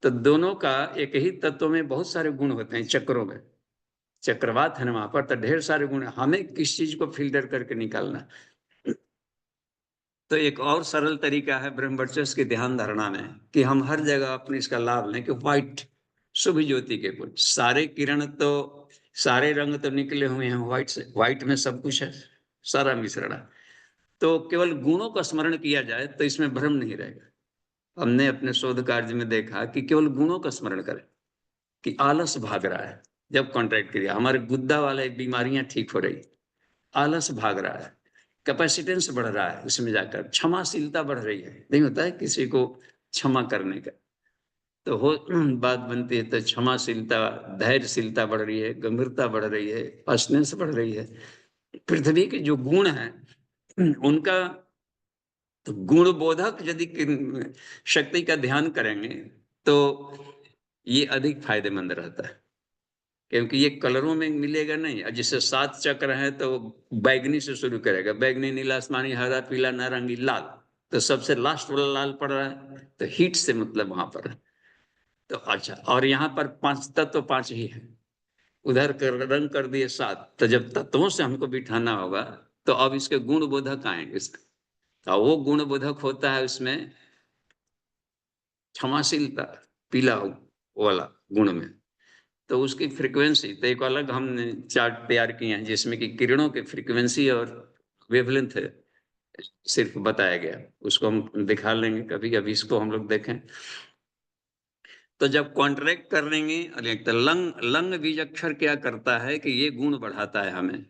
A: तो दोनों का एक ही तत्व में बहुत सारे गुण होते हैं चक्रों में, चक्रवात है ना वहां पर, तो ढेर सारे गुण, हमें किस चीज को फिल्टर करके निकालना। तो एक और सरल तरीका है ब्रह्मवर्चस्व की ध्यान धारणा में कि हम हर जगह अपने इसका लाभ लें कि व्हाइट शुभ ज्योति के गुण, सारे किरण तो सारे रंग तो निकले हुए हैं व्हाइट से, व्हाइट में सब कुछ है, सारा मिश्रण है। तो केवल गुणों का स्मरण किया जाए तो इसमें भ्रम नहीं रहेगा। हमने अपने शोध कार्य में देखा कि केवल गुणों का स्मरण करें कि आलस भाग रहा है, जब कॉन्ट्रैक्ट किया हमारे गुद्दा वाले बीमारियां ठीक हो रही, आलस भाग रहा है, कैपेसिटेंस बढ़ रहा है, उसमें जाकर क्षमाशीलता बढ़ रही है, नहीं होता है किसी को क्षमा करने का, तो हो बात बनती है, तो क्षमाशीलता धैर्यशीलता बढ़ रही है, गंभीरता बढ़ रही है, पेशेंस बढ़ रही है। पृथ्वी के जो गुण हैं उनका तो गुणबोधक यदि शक्ति का ध्यान करेंगे तो ये अधिक फायदेमंद रहता है, क्योंकि ये कलरों में मिलेगा नहीं। जैसे 7 चक्र हैं तो बैगनी से शुरू करेगा, बैगनी, नीला, आसमानी, हरा, पीला, नारंगी, लाल, तो सबसे लास्ट वाला लाल पड़ रहा है, तो हीट से मतलब वहां पर। तो अच्छा, और यहाँ पर 5 तत्व 5 ही है, उधर कर रंग कर दिए 7, तो जब तत्वों से हमको बिठाना होगा तो अब इसके गुण बोधक आएंगे इसका, तो वो गुण बोधक होता है उसमें क्षमाशीलता, पीला वाला गुण में, तो उसकी फ्रीक्वेंसी तो एक अलग हमने चार्ट तैयार किए हैं जिसमें कि किरणों की फ्रीक्वेंसी और वेवलेंथ सिर्फ बताया गया, उसको हम दिखा लेंगे कभी, अभी इसको हम लोग देखें। तो जब कॉन्ट्रैक्ट कर लेंगे, तो लंग लंग बीजाक्षर क्या करता है कि ये गुण बढ़ाता है हमें,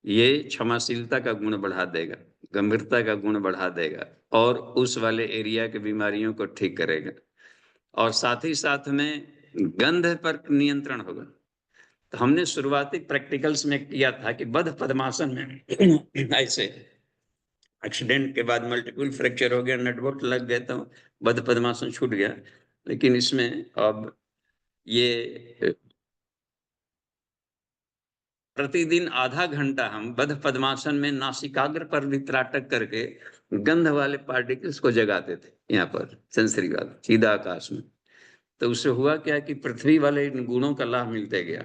A: ये क्षमाशीलता का गुण बढ़ा देगा, गंभीरता का गुण बढ़ा देगा, और उस वाले एरिया के बीमारियों को ठीक करेगा, और साथ ही साथ में गंध पर नियंत्रण होगा। तो हमने शुरुआती प्रैक्टिकल्स में किया था कि बद्ध पद्मासन में ऐसे एक्सीडेंट के बाद मल्टीपल फ्रैक्चर हो गया, नट बोल्ट लग गए तो बद्ध पद्मासन छूट गया। लेकिन इसमें अब ये प्रतिदिन आधा घंटा हम बद्ध पद्मासन में नासिकाग्र पर वित्राटक करके गंध वाले पार्टिकल्स को जगाते थे, यहाँ पर सेंसरी वाले सीधा आकाश में। तो उससे हुआ क्या कि पृथ्वी वाले इन गुणों का लाभ मिलते गया।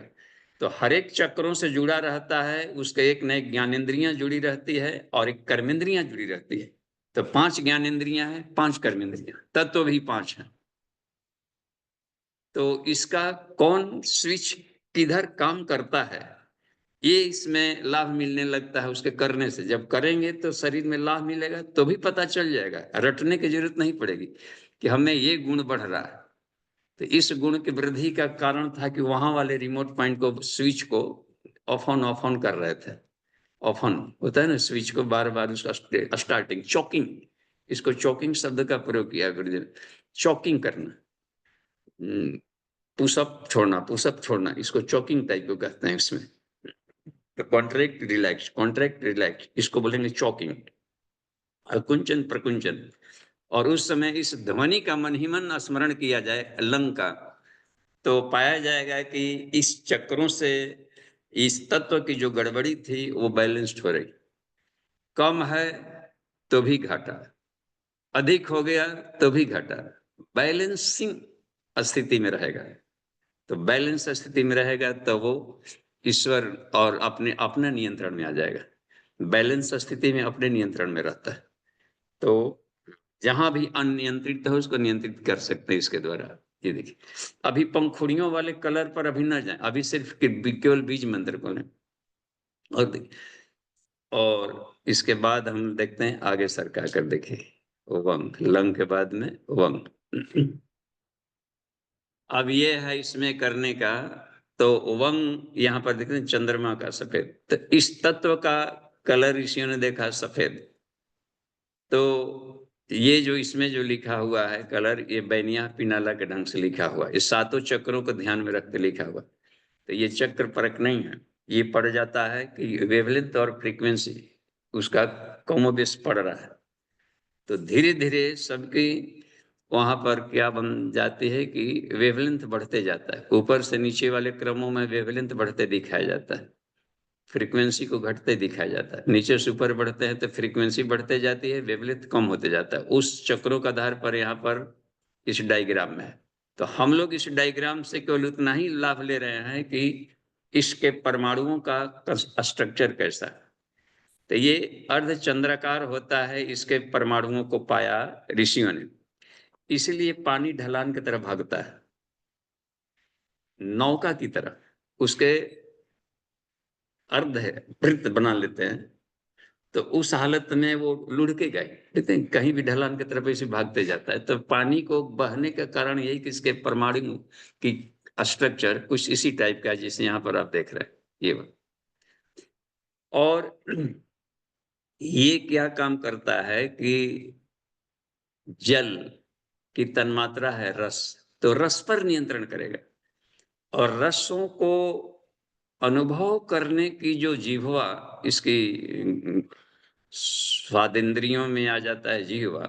A: तो हर एक चक्रों से जुड़ा रहता है, उसके एक नए ज्ञानेंद्रियां जुड़ी रहती है और एक कर्मेंद्रियां जुड़ी रहती है। तो 5 ज्ञानेंद्रियां हैं, 5 कर्मेंद्रियां, तत्व भी 5 हैं। तो इसका कौन स्विच किधर काम करता है, ये इसमें लाभ मिलने लगता है उसके करने से। जब करेंगे तो शरीर में लाभ मिलेगा, तो भी पता चल जाएगा, रटने की जरूरत नहीं पड़ेगी कि हमें ये गुण बढ़ रहा है। तो इस गुण की वृद्धि का कारण था कि वहां वाले रिमोट पॉइंट को, स्विच को ऑफ ऑन कर रहे थे। ऑफ ऑन होता है ना स्विच को, बार बार उसका स्टार्टिंग, चॉकिंग, इसको चॉकिंग शब्द का प्रयोग किया गुरुजी ने। चॉकिंग करना, पुशअप छोड़ना, इसको चॉकिंग टाइप को कहते हैं इसमें। तो कॉन्ट्रैक्ट रिलैक्स, इसको बोलेंगे चॉकिंग। अकुंचन प्रकुंचन। और उस समय इस ध्वनि का मन ही मन स्मरण किया जाए लंग का, तो पाया जाएगा कि इस चक्रों से इस तत्व की जो गड़बड़ी थी वो बैलेंस्ड हो रही। कम है तो भी घाटा, अधिक हो गया तो भी घाटा, बैलेंसिंग स्थिति में रहेगा। तो बैलेंस स्थिति में रहेगा तो वो ईश्वर और अपने नियंत्रण में आ जाएगा। बैलेंस स्थिति में अपने नियंत्रण में रहता है। तो जहां भी अनियंत्रित हो उसको नियंत्रित कर सकते हैं इसके द्वारा। ये देखिए, अभी पंखुड़ियों वाले कलर पर अभी ना जाए, अभी सिर्फ केवल बीज मंत्र बोले। और देखिए, और इसके बाद हम देखते हैं आगे सरका कर देखिए, वंग, लंग के बाद में वंग। अब ये है इसमें करने का, तो वंग यहाँ पर देखते हैं चंद्रमा का सफेद, तो इस तत्व का कलर ऋषियों ने देखा सफेद। तो ये जो इसमें जो लिखा हुआ है कलर, ये बैनिया पिनाला के ढंग से लिखा हुआ है, ये 7 चक्रों को ध्यान में रखते लिखा हुआ। तो ये चक्र परक नहीं है, ये पड़ जाता है कि वेवलेंथ और फ्रीक्वेंसी उसका कमोबेश पड़ रहा है। तो धीरे धीरे सबकी वहां पर क्या बन जाती है कि वेवलेंथ बढ़ते जाता है, ऊपर से नीचे वाले क्रमों में वेवलेंथ बढ़ते दिखाया जाता है, फ्रीक्वेंसी को घटते दिखाया जाता है। नीचे से ऊपर बढ़ते हैं तो फ्रीक्वेंसी बढ़ते जाती है, वेवलेंथ कम होते जाता है। उस चक्रों का आधार पर यहाँ पर इस डायग्राम में है। तो हम लोग इस डायग्राम से केवल उतना ही लाभ ले रहे हैं कि इसके परमाणुओं का स्ट्रक्चर कैसा है। तो ये अर्धचंद्राकार होता है, इसके परमाणुओं को पाया ऋषियों ने, इसीलिए पानी ढलान की तरह भागता है, नौका की तरह उसके अर्ध है वृत्त बना लेते हैं। तो उस हालत में वो लुढ़के गए, कहते हैं कहीं भी ढलान की तरफ ऐसे भागते जाता है। तो पानी को बहने का कारण यही कि इसके परमाणु की स्ट्रक्चर कुछ इसी टाइप का है जिसे यहाँ पर आप देख रहे हैं ये। और ये क्या काम करता है कि जल की तन्मात्रा है रस, तो रस पर नियंत्रण करेगा। और रसों को अनुभव करने की जो जिह्वा, इसकी स्वादेंद्रियों में आ जाता है जिह्वा,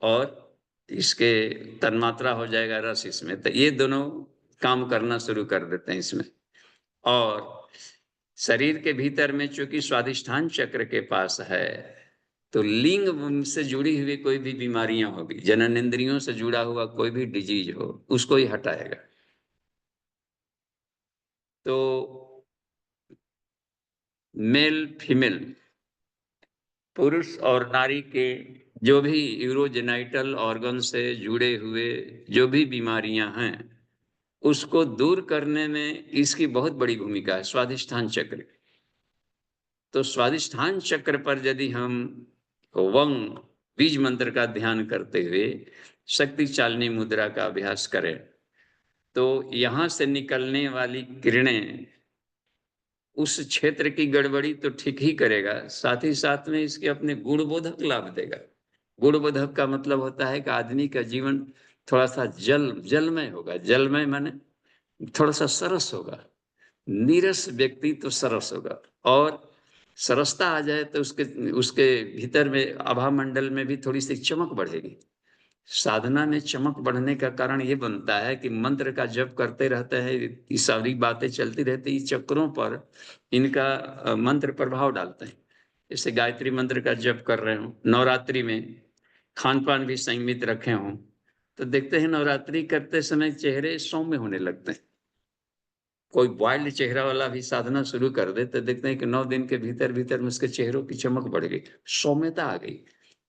A: और इसके तन्मात्रा हो जाएगा रस इसमें। तो ये दोनों काम करना शुरू कर देते हैं इसमें। और शरीर के भीतर में चूंकि स्वादिष्ठान चक्र के पास है, तो लिंग से जुड़ी हुई कोई भी बीमारियां होगी, जननेंद्रियों से जुड़ा हुआ कोई भी डिजीज हो, उसको ही हटाएगा। तो मेल फीमेल, पुरुष और नारी के जो भी यूरोजेनाइटल ऑर्गन से जुड़े हुए जो भी बीमारियां हैं, उसको दूर करने में इसकी बहुत बड़ी भूमिका है, स्वादिष्ठान चक्र। तो स्वादिष्ठान चक्र पर यदि हम वंग बीज मंत्र का ध्यान करते हुए शक्ति चालनी मुद्रा का अभ्यास करें, तो यहां से निकलने वाली किरणें उस क्षेत्र की गड़बड़ी तो ठीक ही करेगा, साथ ही साथ में इसके अपने गुणबोधक लाभ देगा। गुणबोधक का मतलब होता है कि आदमी का जीवन थोड़ा सा जलमय होगा। जलमय माने थोड़ा सा सरस होगा, नीरस व्यक्ति तो सरस होगा। और सरसता आ जाए तो उसके भीतर में आभा मंडल में भी थोड़ी सी चमक बढ़ेगी। साधना में चमक बढ़ने का कारण ये बनता है कि मंत्र का जप करते रहते हैं, ये सारी बातें चलती रहती, चक्रों पर इनका मंत्र प्रभाव डालते हैं। जैसे गायत्री मंत्र का जप कर रहे हो, नवरात्रि में खान पान भी संयमित रखे हों, तो देखते हैं नवरात्रि करते समय चेहरे सौम्य होने लगते हैं। कोई वाइल्ड चेहरा वाला भी साधना शुरू कर दे तो देखते हैं कि 9 दिन के भीतर भीतर में उसके चेहरों की चमक बढ़ गई, सौम्यता आ गई।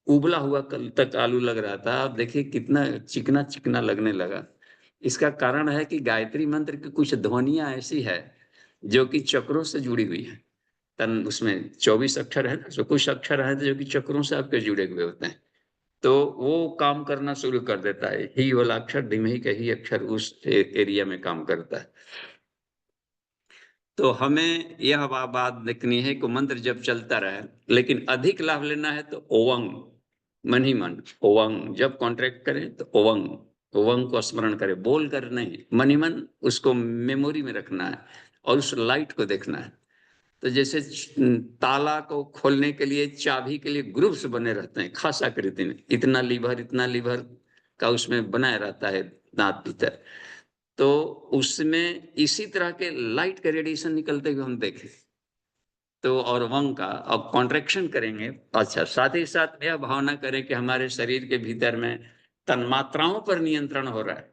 A: उबला हुआ कल तक आलू लग रहा था, अब देखिए कितना चिकना चिकना लगने लगा। इसका कारण है कि गायत्री मंत्र की कुछ ध्वनियां ऐसी है जो कि चक्रों से जुड़ी हुई है। तन उसमें 24 अक्षर है ना, तो कुछ अक्षर है जो कि चक्रों से आपके जुड़े हुए होते हैं, तो वो काम करना शुरू कर देता है। ही वाला अक्षर, डिमही का ही अक्षर उस एरिया में काम करता है। तो हमें यह बात देखनी है कि मंत्र जब चलता रहे, लेकिन अधिक लाभ लेना है तो ओवंग, मन ही मन ओवंग जब कॉन्ट्रैक्ट करें तो ओवंग, ओवंग को स्मरण करें, बोल कर नहीं, मन ही मन उसको मेमोरी में रखना है और उस लाइट को देखना है। तो जैसे ताला को खोलने के लिए, चाबी के लिए ग्रुप्स बने रहते हैं खास आकृति में, इतना लीवर का उसमें बनाया रहता है दांत भीतर, तो उसमें इसी तरह के लाइट के रेडिएशन निकलते हुए हम देखें तो, और वंग का अब कॉन्ट्रैक्शन करेंगे। अच्छा, साथ ही साथ यह भावना करें कि हमारे शरीर के भीतर में तन्मात्राओं पर नियंत्रण हो रहा है,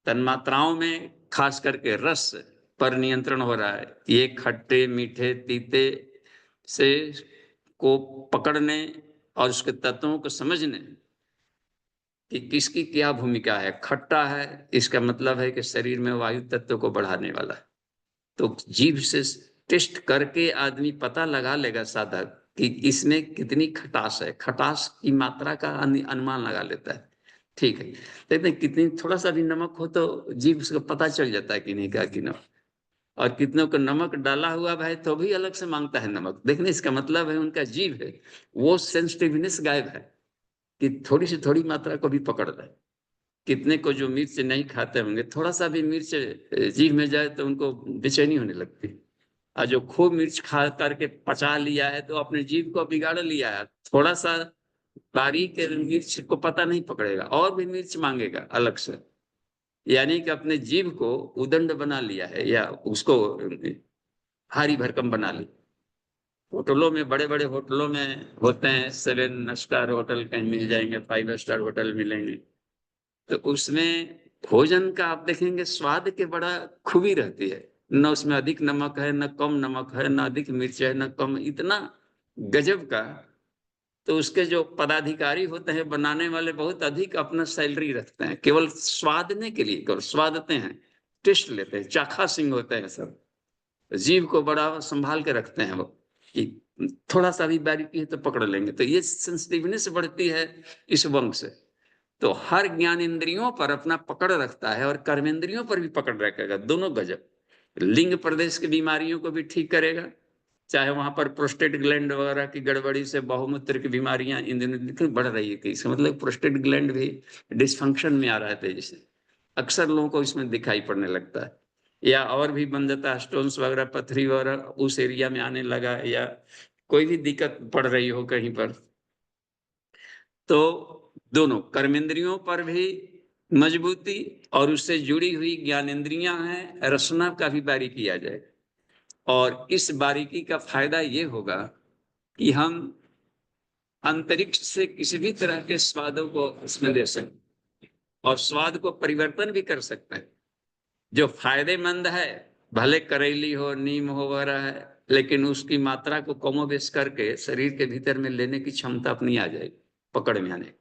A: तन्मात्राओं में खास करके रस पर नियंत्रण हो रहा है। ये खट्टे मीठे तीते से को पकड़ने और उसके तत्वों को समझने कि किसकी क्या भूमिका है। खट्टा है, इसका मतलब है कि शरीर में वायु तत्व को बढ़ाने वाला है, तो जीभ से टेस्ट करके आदमी पता लगा लेगा साधक कि इसमें कितनी खटास है, खटास की मात्रा का अनुमान लगा लेता है। ठीक है, देखते हैं कितनी, थोड़ा सा भी नमक हो तो जीभ उसको पता चल जाता है कि नहीं का कि नमक, और कितनों को नमक डाला हुआ भाई तो भी अलग से मांगता है नमक। देखने इसका मतलब है उनका जीभ है वो सेंसिटिवनेस गायब है कि थोड़ी सी थोड़ी मात्रा को भी पकड़ ले। कितने को जो मिर्च नहीं खाते होंगे, थोड़ा सा भी मिर्च जीभ में जाए तो उनको बेचैनी होने लगती है, और जो खूब मिर्च खा करके पचा लिया है तो अपने जीभ को बिगाड़ लिया है। थोड़ा सा बारीक मिर्च को पता नहीं पकड़ेगा और भी मिर्च मांगेगा अलग से, यानी कि अपने जीभ को उदंड बना लिया है या उसको भारी भरकम बना ली। होटलों में, बड़े बड़े होटलों में होते हैं, 7 स्टार होटल कहीं मिल जाएंगे, 5 स्टार होटल मिलेंगे, तो उसमें भोजन का आप देखेंगे स्वाद के बड़ा खूबी रहती है, न उसमें अधिक नमक है न कम नमक है, न अधिक मिर्च है न कम, इतना गजब का। तो उसके जो पदाधिकारी होते हैं बनाने वाले बहुत अधिक अपना सैलरी रखते हैं केवल स्वादने के लिए, केवल स्वादते हैं, टेस्ट लेते हैं, चाखा सिंह होते हैं सब, जीव को बड़ा संभाल के रखते हैं वो कि थोड़ा सा भी बारीकी है तो पकड़ लेंगे। तो ये सेंसिटिवनेस बढ़ती है इस वंश से। तो हर ज्ञान इंद्रियों पर अपना पकड़ रखता है और कर्मेंद्रियों पर भी पकड़ रखेगा, दोनों गजब। लिंग प्रदेश की बीमारियों को भी ठीक करेगा, चाहे वहां पर प्रोस्टेट ग्लैंड वगैरह की गड़बड़ी से बहुमूत्र की बीमारियां इन दिनों बढ़ रही है, कि इसका मतलब प्रोस्टेट ग्लैंड भी डिसफंक्शन में आ रहा है तेजी से, अक्सर लोगों को इसमें दिखाई पड़ने लगता है, या और भी बन जाता है, स्टोन्स वगैरह पथरी वगैरह उस एरिया में आने लगा, या कोई भी दिक्कत पड़ रही हो कहीं पर। तो दोनों कर्मेंद्रियों पर भी मजबूती और उससे जुड़ी हुई ज्ञानेंद्रियां हैं, रसना का भी बारीकी किया जाए। और इस बारीकी का फायदा ये होगा कि हम अंतरिक्ष से किसी भी तरह के स्वादों को इसमें ले सकते और स्वाद को परिवर्तन भी कर सकते हैं। जो फायदेमंद है, भले करेली हो, नीम हो वगैरह है, लेकिन उसकी मात्रा को कमोबेश करके शरीर के भीतर में लेने की क्षमता अपनी आ जाएगी, पकड़ में आने,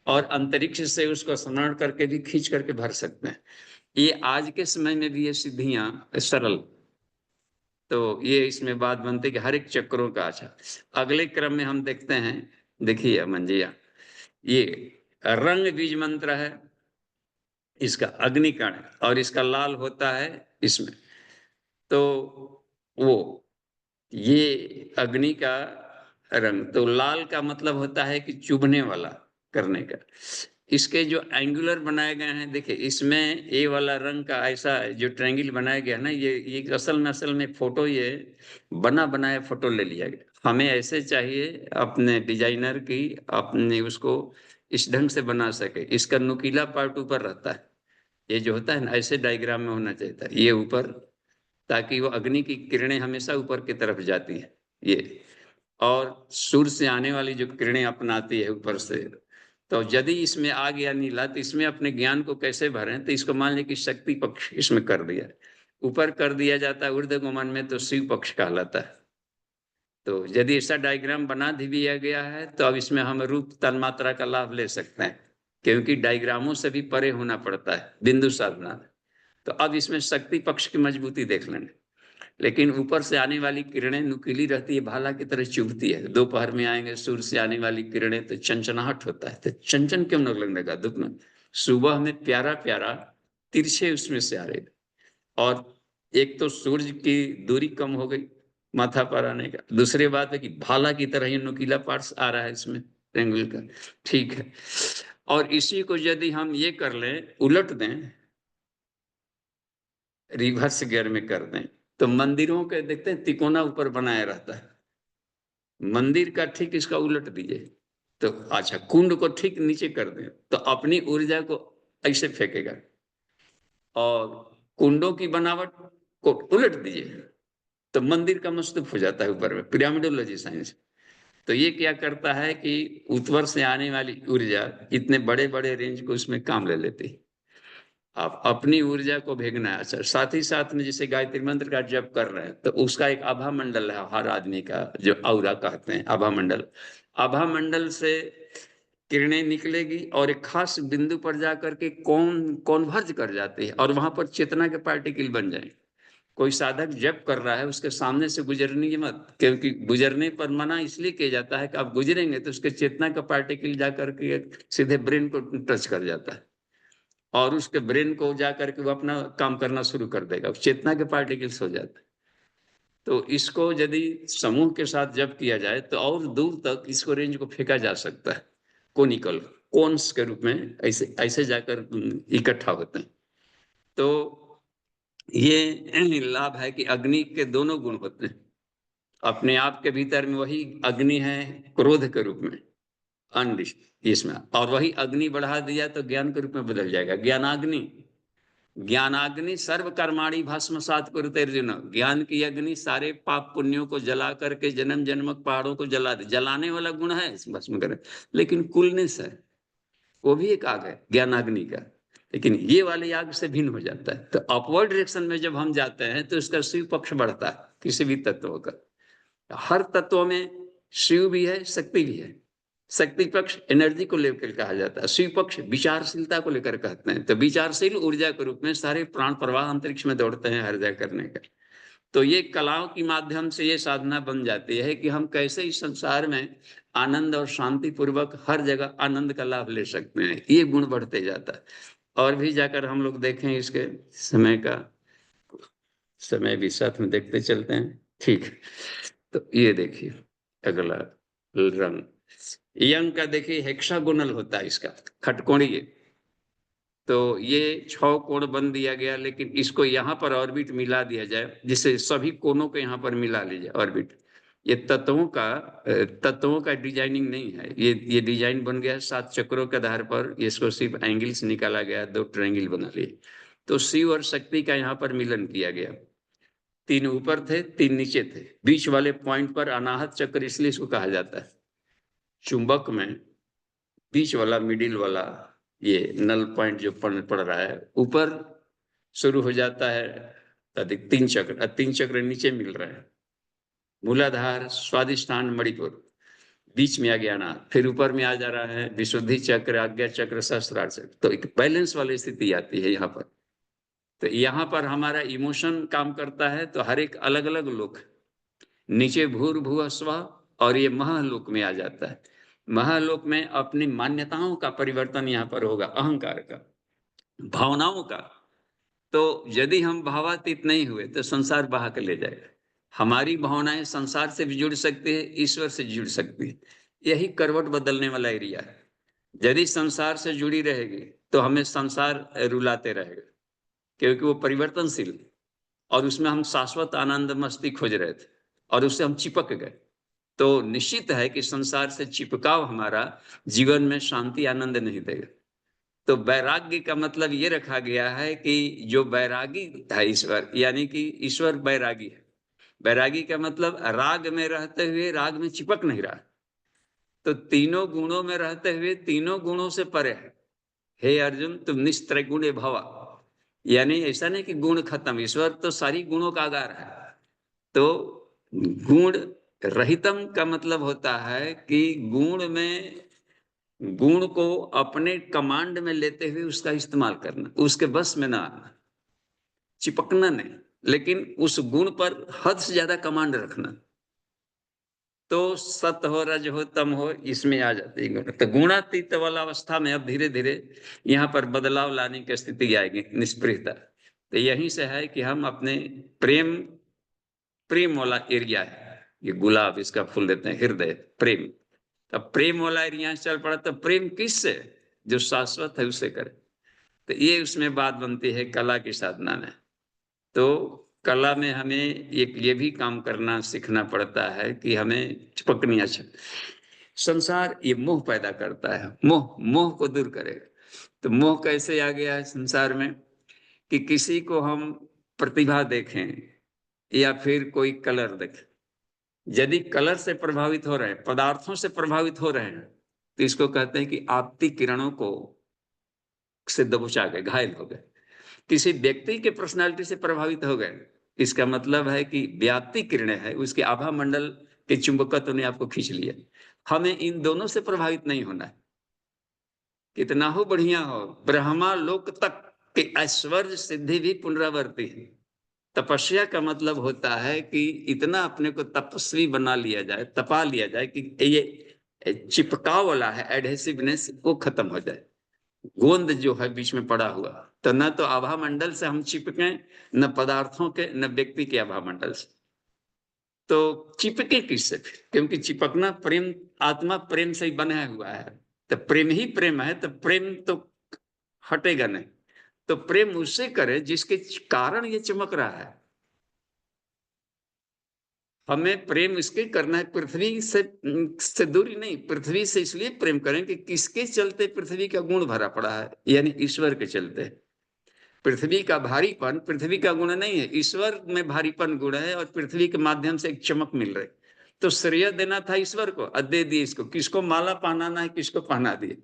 A: और अंतरिक्ष से उसको स्मरण करके भी खींच करके भर सकते हैं। ये आज के समय में भी ये सिद्धियां सरल, तो ये इसमें बात बनती है कि हर एक चक्रों का। अच्छा, अगले क्रम में हम देखते हैं, देखिए अमन जी, ये रंग बीज मंत्र है, इसका अग्निकण है और इसका लाल होता है इसमें, तो वो ये अग्नि का रंग, तो लाल का मतलब होता है कि चुभने वाला करने का। इसके जो एंगुलर बनाए गए हैं, देखिए इसमें ए वाला रंग का ऐसा जो ट्रायंगल बनाया गया ना, ये असल में फोटो, ये बना बनाया फोटो ले लिया गया। हमें ऐसे चाहिए अपने डिजाइनर की, अपने उसको इस ढंग से बना सके। इसका नुकीला पार्ट ऊपर रहता है, ये जो होता है ना, ऐसे डायग्राम में होना चाहिए था ये ऊपर, ताकि वो अग्नि की किरणें हमेशा ऊपर की तरफ जाती है ये, और सूर्य से आने वाली जो किरणें अपनाती है ऊपर से। तो यदि इसमें आ गया नीला, तो इसमें अपने ज्ञान को कैसे भरें? तो इसको मान लें कि शक्ति पक्ष इसमें कर दिया, ऊपर कर दिया जाता है ऊर्ध्वगमन में, तो शिव पक्ष कहलाता है। तो यदि ऐसा डायग्राम बना दिया गया है, तो अब इसमें हम रूप तन्मात्रा का लाभ ले सकते हैं, क्योंकि डायग्रामों से भी परे होना पड़ता है बिंदु साधना। तो अब इसमें शक्ति पक्ष की मजबूती देख लेंगे। लेकिन ऊपर से आने वाली किरणें नुकीली रहती है, भाला की तरह चुभती है। दोपहर में आएंगे सूर्य से आने वाली किरणें, तो चंचनाहट होता है। तो चंचन क्यों न लगने का दुख में, सुबह में प्यारा प्यारा तिरछे उसमें से आ रहे। और एक तो सूर्य की दूरी कम हो गई माथा पर आने का, दूसरी बात है कि भाला की तरह ये नुकीला पार्ट्स आ रहा है इसमें ट्रायंगल का, ठीक है। और इसी को यदि हम ये कर लें, उलट दें, रिवर्स गियर में कर दें, तो मंदिरों के देखते हैं तिकोना ऊपर बनाया रहता है, मंदिर का ठीक इसका उलट दीजिए तो अच्छा, कुंड को ठीक नीचे कर दें तो अपनी ऊर्जा को ऐसे फेंकेगा, और कुंडों की बनावट को उलट दीजिए तो मंदिर का मस्तूप हो जाता है ऊपर में, पिरामिडोलॉजी साइंस। तो ये क्या करता है कि ऊपर से आने वाली ऊर्जा इतने बड़े बड़े रेंज को उसमें काम ले लेती है। आप अपनी ऊर्जा को भेजना है। अच्छा, साथ ही साथ में जैसे गायत्री मंत्र का जप कर रहे हैं, तो उसका एक आभा मंडल है हर आदमी का, जो औरा कहते हैं आभा मंडल। आभा मंडल से किरणें निकलेगी और एक खास बिंदु पर जाकर के कॉन्वर्ज कर जाती है, और वहां पर चेतना के पार्टिकल बन जाएंगे। कोई साधक जप कर रहा है, उसके सामने से गुजरनी मत, क्योंकि गुजरने पर मना इसलिए किया जाता है कि आप गुजरेंगे तो उसके चेतना का पार्टिकल जाकर के सीधे ब्रेन को टच कर जाता है, और उसके ब्रेन को जाकर के वो अपना काम करना शुरू कर देगा, चेतना के पार्टिकल्स हो जाते हैं। तो इसको यदि समूह के साथ जब किया जाए तो और दूर तक इसको रेंज को फेंका जा सकता है, कोनिकल कोन्स के रूप में ऐसे ऐसे जाकर इकट्ठा होते हैं। तो ये लाभ है कि अग्नि के दोनों गुण होते हैं, अपने आप के भीतर में वही अग्नि है क्रोध के रूप में इसमें, और वही अग्नि बढ़ा दिया तो ज्ञान के रूप में बदल जाएगा, ज्ञानाग्नि। ज्ञानाग्नि सर्व कर्माणि भस्मसात कुरुते अर्जुन, ज्ञान की अग्नि सारे पाप पुण्यों को जला करके जन्म जन्मक पहाड़ों को जला दे। जलाने वाला गुण है भस्म करे, लेकिन कुलनेस है, वो भी एक आग है ज्ञानाग्नि का, लेकिन ये वाले आग से भिन्न हो जाता है। तो अपवर्ड डायरेक्शन में जब हम जाते हैं तो इसका शिव पक्ष बढ़ता है किसी भी तत्व का। हर तत्व में शिव भी है, शक्ति भी है। शक्ति पक्ष एनर्जी को लेकर कहा जाता है, शिव पक्ष विचारशीलता को लेकर कहते हैं। तो विचारशील ऊर्जा के रूप में सारे प्राण प्रवाह अंतरिक्ष में दौड़ते हैं हृदय करने का। तो ये कलाओं के माध्यम से ये साधना बन जाती है कि हम कैसे इस संसार में आनंद और शांति पूर्वक हर जगह आनंद का लाभ ले सकते हैं, ये गुण बढ़ते जाता है। और भी जाकर हम लोग देखें इसके समय भी साथ में देखते चलते हैं, ठीक। तो ये देखिए अगला रंग, यंग का देखिए हेक्सागोनल होता है इसका, खटकोणीय। तो ये 6 कोण बन दिया गया, लेकिन इसको यहाँ पर ऑर्बिट मिला दिया जाए, जिससे सभी कोनों को यहाँ पर मिला लीजिए ऑर्बिट। ये तत्वों का डिजाइनिंग नहीं है, ये डिजाइन बन गया 7 चक्रों के आधार पर। इसको सिर्फ एंगल्स निकाला गया, 2 ट्रायंगल बना लिए। तो शिव और शक्ति का यहाँ पर मिलन किया गया। 3 ऊपर थे, 3 नीचे थे, बीच वाले पॉइंट पर अनाहत चक्र इसलिए इसको कहा जाता है। चुंबक में बीच वाला मिडिल वाला ये नल पॉइंट जो पड़ रहा है, ऊपर शुरू हो जाता है अधिक 3 चक्र, 3 चक्र नीचे मिल रहे हैं, मूलाधार, स्वादिष्ठान, मणिपुर, बीच में आ गया ना, फिर ऊपर में आ जा रहा है विशुद्धि चक्र, आज्ञा चक्र, सहस्त्रार चक्र। तो एक बैलेंस वाली स्थिति आती है यहाँ पर। तो यहाँ पर हमारा इमोशन काम करता है, तो हर एक अलग अलग लोक, नीचे भूर्भुवः स्वः, और ये महालोक में आ जाता है। महालोक में अपनी मान्यताओं का परिवर्तन यहाँ पर होगा, अहंकार का, भावनाओं का। तो यदि हम भावातीत नहीं हुए तो संसार बहा के ले जाएगा। हमारी भावनाएं संसार से भी जुड़ सकती है, ईश्वर से जुड़ सकती है। यही करवट बदलने वाला एरिया है। यदि संसार से जुड़ी रहेगी तो हमें संसार रुलाते रहेगा, क्योंकि वो परिवर्तनशील और उसमें हम शाश्वत आनंद मस्ती खोज रहे थे और उससे हम चिपक गए। तो निश्चित है कि संसार से चिपकाव हमारा जीवन में शांति आनंद नहीं देगा। तो वैराग्य का मतलब ये रखा गया है कि जो वैरागी है ईश्वर, यानी कि ईश्वर वैरागी है। वैरागी का मतलब राग में रहते हुए राग में चिपक नहीं रहा, तो तीनों गुणों में रहते हुए तीनों गुणों से परे है। हे अर्जुन, तुम निस्त्रगुणे भवा, यानी ऐसा नहीं कि गुण खत्म, ईश्वर तो सारी गुणों का आगार है। तो गुण रहितम का मतलब होता है कि गुण को अपने कमांड में लेते हुए उसका इस्तेमाल करना, उसके बस में ना आना, चिपकना नहीं, लेकिन उस गुण पर हद से ज्यादा कमांड रखना। तो सत हो, रज हो, तम हो, इसमें आ जाती है गुण। तो गुणातीत वाला अवस्था में अब धीरे धीरे यहाँ पर बदलाव लाने की स्थिति आएगी, निष्प्रियता। तो यहीं से है कि हम अपने प्रेम वाला एरिया है, ये गुलाब इसका फूल देते हैं हृदय प्रेम। अब प्रेम वाला एरिया चल पड़ा, तो प्रेम किससे? जो शाश्वत है उससे करे। तो ये उसमें बात बनती है कला की साधना में। तो कला में हमें एक ये भी काम करना सीखना पड़ता है कि हमें चिपकनी अच्छा। संसार ये मोह पैदा करता है, मोह को दूर करेगा। तो मोह कैसे आ गया है संसार में कि किसी को हम प्रतिभा देखें या फिर कोई कलर देखें, यदि कलर से प्रभावित हो रहे हैं, पदार्थों से प्रभावित हो रहे हैं, तो इसको कहते हैं कि आपती किरणों को से दबोचा गए, घायल हो गए। किसी व्यक्ति के पर्सनालिटी से प्रभावित हो गए, इसका मतलब है कि व्याप्ति किरणें है, उसके आभा मंडल के चुंबकत्व ने आपको खींच लिया। हमें इन दोनों से प्रभावित नहीं होना है। कितना हो बढ़िया हो, ब्रह्मा लोक तक के ऐश्वर्य सिद्धि भी पुनरावर्ती है। तपस्या का मतलब होता है कि इतना अपने को तपस्वी बना लिया जाए, तपा लिया जाए कि ये चिपकाव वाला है एडहेसिवनेस वो खत्म हो जाए, गोंद जो है बीच में पड़ा हुआ। तो न तो आभा मंडल से हम चिपके, न पदार्थों के, न व्यक्ति के आभा मंडल से। तो चिपके किससे? क्योंकि चिपकना प्रेम, आत्मा प्रेम से ही बना हुआ है। तो प्रेम ही प्रेम है, तो प्रेम तो हटेगा नहीं। तो प्रेम उससे करे जिसके कारण ये चमक रहा है। हमें प्रेम इसके करना है पृथ्वी से दूरी नहीं, पृथ्वी से इसलिए प्रेम करें कि किसके चलते पृथ्वी का गुण भरा पड़ा है, यानी ईश्वर के चलते। पृथ्वी का भारीपन पृथ्वी का गुण नहीं है, ईश्वर में भारीपन गुण है, और पृथ्वी के माध्यम से एक चमक मिल रही। तो श्रेय देना था ईश्वर को, दे दिए इसको। किसको माला पहनाना है, किसको पहना दिए।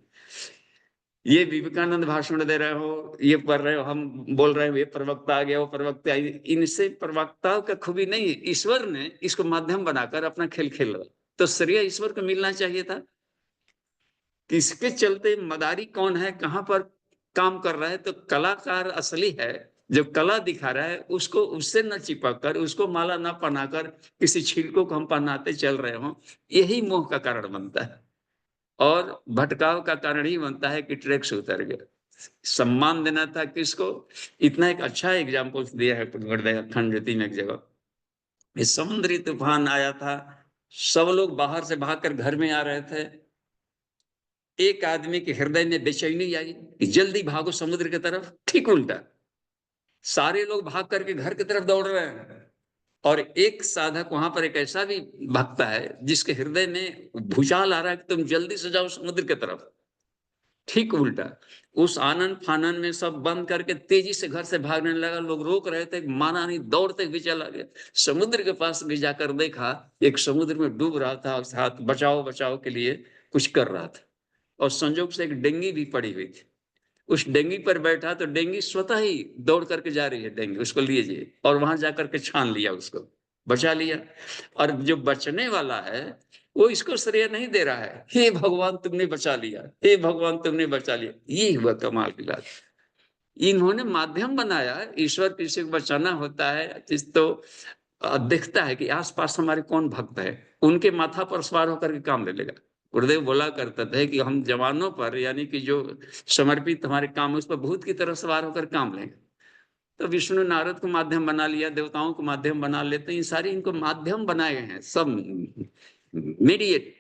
A: ये विवेकानंद भाषण दे रहे हो, ये पढ़ रहे हो, हम बोल रहे हो, ये प्रवक्ता आ गया, वो प्रवक्ता आ गया, इनसे प्रवक्ताओं का खूबी नहीं है। ईश्वर ने इसको माध्यम बनाकर अपना खेल खेल रहा। तो श्रेय ईश्वर को मिलना चाहिए था। किसके चलते मदारी कौन है, कहां पर काम कर रहा है। तो कलाकार असली है, जो कला दिखा रहा है उसको, उससे न चिपक कर, उसको माला न पहनाकर किसी छिलकों को हम पहनाते चल रहे हो, यही मोह का कारण बनता है। और भटकाव का कारण ही बनता है कि ट्रैक से उतर गया। सम्मान देना था किसको? इतना एक अच्छा एग्जाम्पल दिया है अखंड ज्योति में एक जगह। इस समुद्री तूफान आया था, सब लोग बाहर से भागकर घर में आ रहे थे। एक आदमी के हृदय में बेचैनी आई कि जल्दी भागो समुद्र की तरफ। ठीक उल्टा, सारे लोग भाग करके घर की तरफ दौड़ रहे हैं, और एक साधक वहां पर, एक ऐसा भी भक्ता है जिसके हृदय में भूचाल आ रहा है कि तुम जल्दी से जाओ समुद्र की तरफ। ठीक उल्टा, उस आनंद फानन में सब बंद करके तेजी से घर से भागने लगा। लोग रोक रहे थे, माना नहीं, दौड़ते हुए चला गया। समुद्र के पास भी जाकर देखा, एक समुद्र में डूब रहा था, साथ बचाओ बचाओ के लिए कुछ कर रहा था। और संजोग से एक डेंगी भी पड़ी हुई थी। उस डेंगी पर बैठा तो डेंगी स्वतः ही दौड़ करके जा रही है, डेंगी उसको लीजिए, और वहां जाकर के छान लिया, उसको बचा लिया। और जो बचने वाला है वो इसको श्रेय नहीं दे रहा है, हे भगवान तुमने बचा लिया, हे भगवान तुमने बचा लिया। ये हुआ कमाल की बात। इन्होंने माध्यम बनाया। ईश्वर किसी को बचाना होता है जिस तो देखता है कि आसपास हमारे कौन भक्त है, उनके माथा पर सवार होकर के काम ले लेगा। गुरुदेव बोला करते थे कि हम जवानों पर, यानी कि जो समर्पित हमारे काम, उस पर भूत की तरह सवार होकर काम लेंगे। तो विष्णु नारद को माध्यम बना लिया, देवताओं को माध्यम बना लेते हैं। ये सारे इनको माध्यम बनाए हैं, सब मीडिएट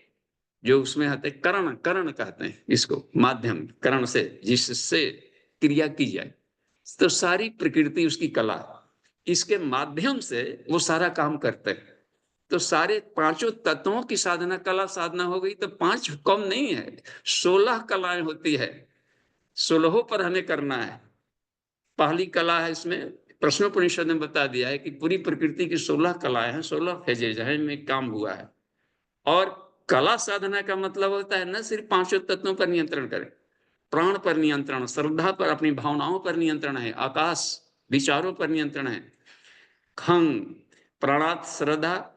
A: जो उसमें आते करण, करण कहते हैं इसको, माध्यम, करण से जिससे क्रिया की जाए, तो सारी प्रकृति उसकी कला, इसके माध्यम से वो सारा काम करते हैं। तो सारे पांचों तत्वों की साधना कला साधना हो गई, तो 5 कम नहीं है, 16 कलाएं होती है, 16 पर हमें करना है। पहली कला है इसमें, प्रश्नोपनिषद ने बता दिया है कि पूरी प्रकृति की 16 कलाएं हैं, 16 फेजेज हैं, में काम हुआ है। और कला साधना का मतलब होता है न सिर्फ पांचों तत्वों पर नियंत्रण करें, प्राण पर नियंत्रण, श्रद्धा पर, अपनी भावनाओं पर नियंत्रण है, आकाश विचारों पर नियंत्रण है, खंग प्राणात श्रद्धा,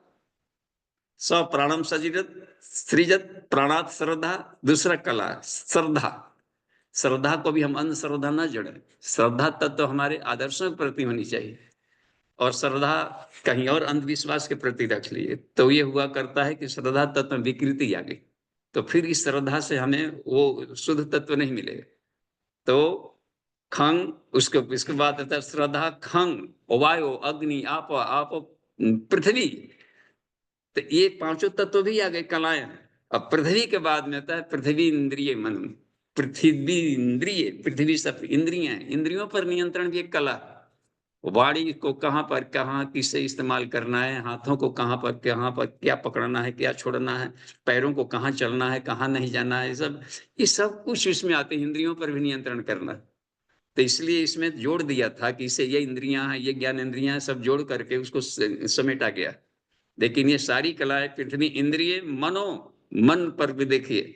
A: स प्राणम सजीरत सृजत, प्राणात श्रद्धा, दूसरा कला श्रद्धा, श्रद्धा को भी हम अंधश्रद्धा न जोड़े, श्रद्धा तत्व हमारे आदर्शों के प्रति होनी चाहिए, और श्रद्धा कहीं और अंधविश्वास के प्रति रख लिए तो ये हुआ करता है कि श्रद्धा तत्व में विकृति आ गई, तो फिर इस श्रद्धा से हमें वो शुद्ध तत्व नहीं मिलेगा। तो खंग, उसके इसके बाद आता है श्रद्धा, खंग वायु, अग्नि, आप, आप पृथ्वी, तो ये पांचों तत्व भी आ गए कलाएं। अब पृथ्वी के बाद में आता है पृथ्वी इंद्रिय मन, पृथ्वी इंद्रिय, पृथ्वी सब इंद्रियां हैं, इंद्रियों पर नियंत्रण भी एक कला। वाणी को कहाँ पर कहाँ किसे इस्तेमाल करना है, हाथों को कहाँ पर क्या पकड़ना है, क्या छोड़ना है, पैरों को कहाँ चलना है, कहाँ नहीं जाना है, ये सब कुछ इसमें आते हैं, इंद्रियों पर भी नियंत्रण करना। तो इसलिए इसमें जोड़ दिया था कि इसे ये इंद्रियां हैं, ये ज्ञान इंद्रियां हैं, सब जोड़ करके उसको समेटा गया। लेकिन ये सारी कलाएं पृथ्वी इंद्रिय मनो, मन पर भी देखिए,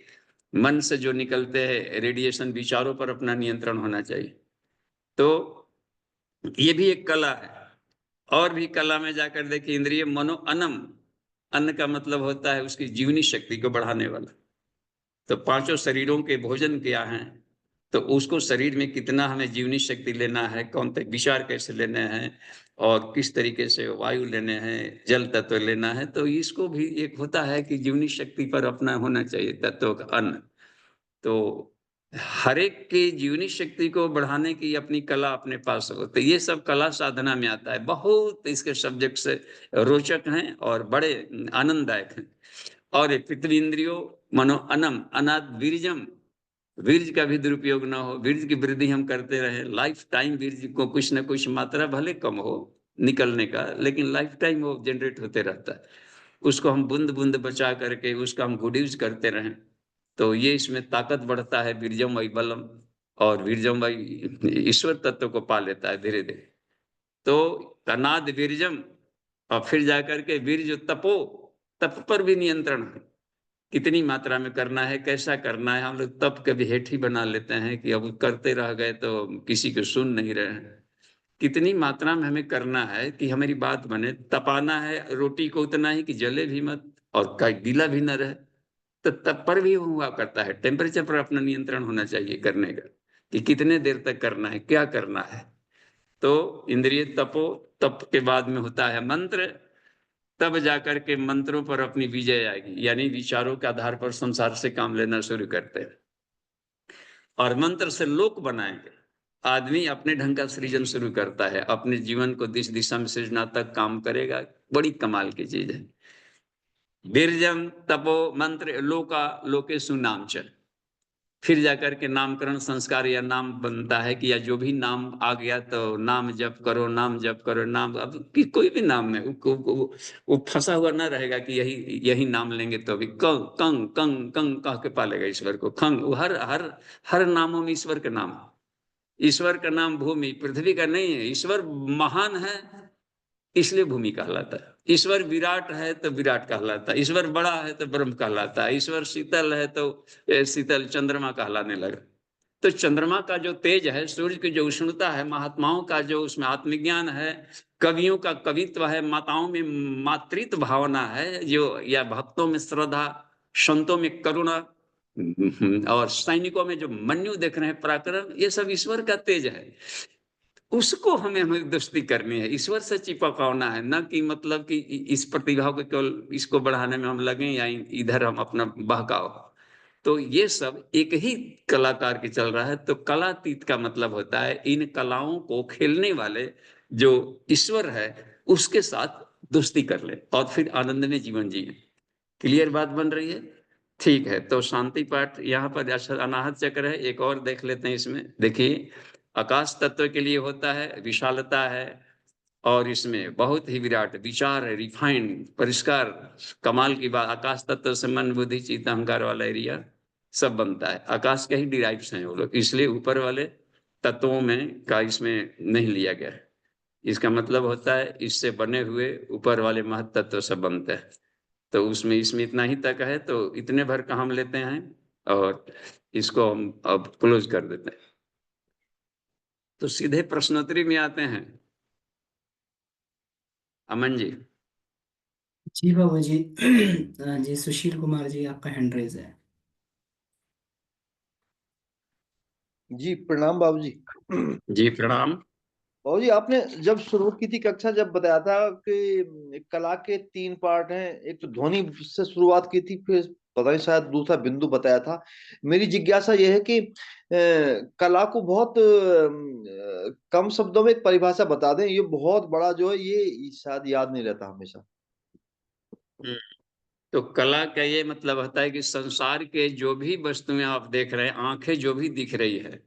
A: मन से जो निकलते हैं रेडिएशन, विचारों पर अपना नियंत्रण होना चाहिए। तो ये भी एक कला है। और भी कला में जाकर देखिए, इंद्रिय मनो अन्नम, अन्न का मतलब होता है उसकी जीवनी शक्ति को बढ़ाने वाला। तो पांचों शरीरों के भोजन क्या हैं, तो उसको शरीर में कितना हमें जीवनी शक्ति लेना है, कौन से विचार कैसे लेने हैं, और किस तरीके से वायु लेने हैं, जल तत्व लेना है, तो इसको भी एक होता है कि जीवनी शक्ति पर अपना होना चाहिए तत्व का अन्न। तो हर एक की जीवनी शक्ति को बढ़ाने की अपनी कला अपने पास हो, तो ये सब कला साधना में आता है। बहुत इसके सब्जेक्ट से रोचक हैं और बड़े आनंददायक हैं। और पृथ्वी इंद्रियो मनो अनम अनाद वीरजम, वीर्ज का भी दुरुपयोग ना हो, वीर्ज की वृद्धि हम करते रहे, लाइफ टाइम वीर्ज को कुछ ना कुछ मात्रा भले कम हो निकलने का, लेकिन लाइफ टाइम वो जनरेट होते रहता है, उसको हम बूंद बूंद बचा करके उसका हम गुड यूज करते रहें, तो ये इसमें ताकत बढ़ता है, वीरजम वही बलम, और वीरजम वही ईश्वर तत्व को पा लेता है धीरे धीरे। तो अनाद वीरजम, और फिर जाकर के वीर्ज तपो, तप पर भी नियंत्रण है, कितनी मात्रा में करना है, कैसा करना है। हम लोग तप कभी हेठ ही बना लेते हैं कि अब करते रह गए तो किसी को सुन नहीं रहे हैं। कितनी मात्रा में हमें करना है कि हमारी बात बने, तपाना है रोटी को उतना ही कि जले भी मत और गीला भी न रहे, तो तब पर भी हुआ करता है, टेम्परेचर पर अपना नियंत्रण होना चाहिए करने का, कि कितने देर तक करना है, क्या करना है। तो इंद्रिय तपो, तप के बाद में होता है मंत्र, तब जाकर के मंत्रों पर अपनी विजय आएगी, यानी विचारों के आधार पर संसार से काम लेना शुरू करते हैं, और मंत्र से लोक बनाएंगे। आदमी अपने ढंग का सृजन शुरू करता है, अपने जीवन को दिश दिशा में सृजनात्मक काम करेगा, बड़ी कमाल की चीज है। बीरजम तपो मंत्र लोका लोकेषु नाम च, फिर जाकर के नामकरण संस्कार या नाम बनता है कि या जो भी नाम आ गया तो नाम जप करो, नाम जप करो, नाम, अब कि कोई भी नाम में वो फंसा हुआ ना रहेगा कि यही यही नाम लेंगे तो अभी कंग कंग कंग कंग कह के पालेगा ईश्वर को, खंग, वो हर हर हर नामों में ईश्वर का नाम। ईश्वर का नाम भूमि पृथ्वी का नहीं है, ईश्वर महान है इसलिए भूमि कहलाता है, ईश्वर विराट है तो विराट कहलाता है, ईश्वर बड़ा है तो ब्रह्म कहलाता है, ईश्वर शीतल है तो शीतल चंद्रमा कहलाने लगा। तो चंद्रमा का जो तेज है, सूर्य की जो उष्णता है, महात्माओं का जो उसमें आत्मज्ञान है, कवियों का कवित्व है, माताओं में मातृत्व भावना है जो, या भक्तों में श्रद्धा, संतों में करुणा, और सैनिकों में जो मन्यु देख रहे हैं पराक्रम, ये सब ईश्वर का तेज है। उसको हमें दोस्ती करनी है, ईश्वर से चिपकाना है, न कि मतलब कि इस प्रतिभा को केवल इसको बढ़ाने में हम लगे या इधर हम अपना बहकाव। तो ये सब एक ही कलाकार के चल रहा है। तो कलातीत का मतलब होता है इन कलाओं को खेलने वाले जो ईश्वर है उसके साथ दोस्ती कर ले और फिर आनंद में जीवन जिए। क्लियर बात बन रही है? ठीक है, तो शांति पाठ यहाँ पर अनाहत चक्र है। एक और देख लेते हैं इसमें। देखिए, आकाश तत्व के लिए होता है विशालता है, और इसमें बहुत ही विराट विचार है, रिफाइंड परिष्कार, कमाल की बात। आकाश तत्व से मन बुद्धि चित्त अहंकार वाला एरिया सब बनता है। आकाश के ही डिराइव्स हैं वो लोग, इसलिए ऊपर वाले तत्वों में का इसमें नहीं लिया गया है। इसका मतलब होता है इससे बने हुए ऊपर वाले महत तत्व सब बनते हैं। तो उसमें इसमें इतना ही तक है, तो इतने भर का हम लेते हैं और इसको हम अब क्लोज कर देते हैं। तो सीधे प्रश्नोत्तरी में आते हैं। अमन जी।
B: जी बाबू जी। जी सुशील कुमार जी, आपका हैंड रेज है।
C: जी प्रणाम बाबू जी।
A: जी प्रणाम।
C: बाबू जी, आपने जब शुरू की थी कक्षा, जब बताया था कि कला के 3 पार्ट हैं, एक तो ध्वनि से शुरुआत की थी, फिर पता नहीं शायद दूसरा बिंदु बताया था। मेरी जिज्ञासा यह है कि कला को बहुत कम शब्दों में एक परिभाषा बता दें। ये बहुत बड़ा जो है, ये शायद याद नहीं रहता हमेशा।
A: हम्म, तो कला का ये मतलब होता है कि संसार के जो भी वस्तुएं आप देख रहे हैं, आंखें जो भी दिख रही है,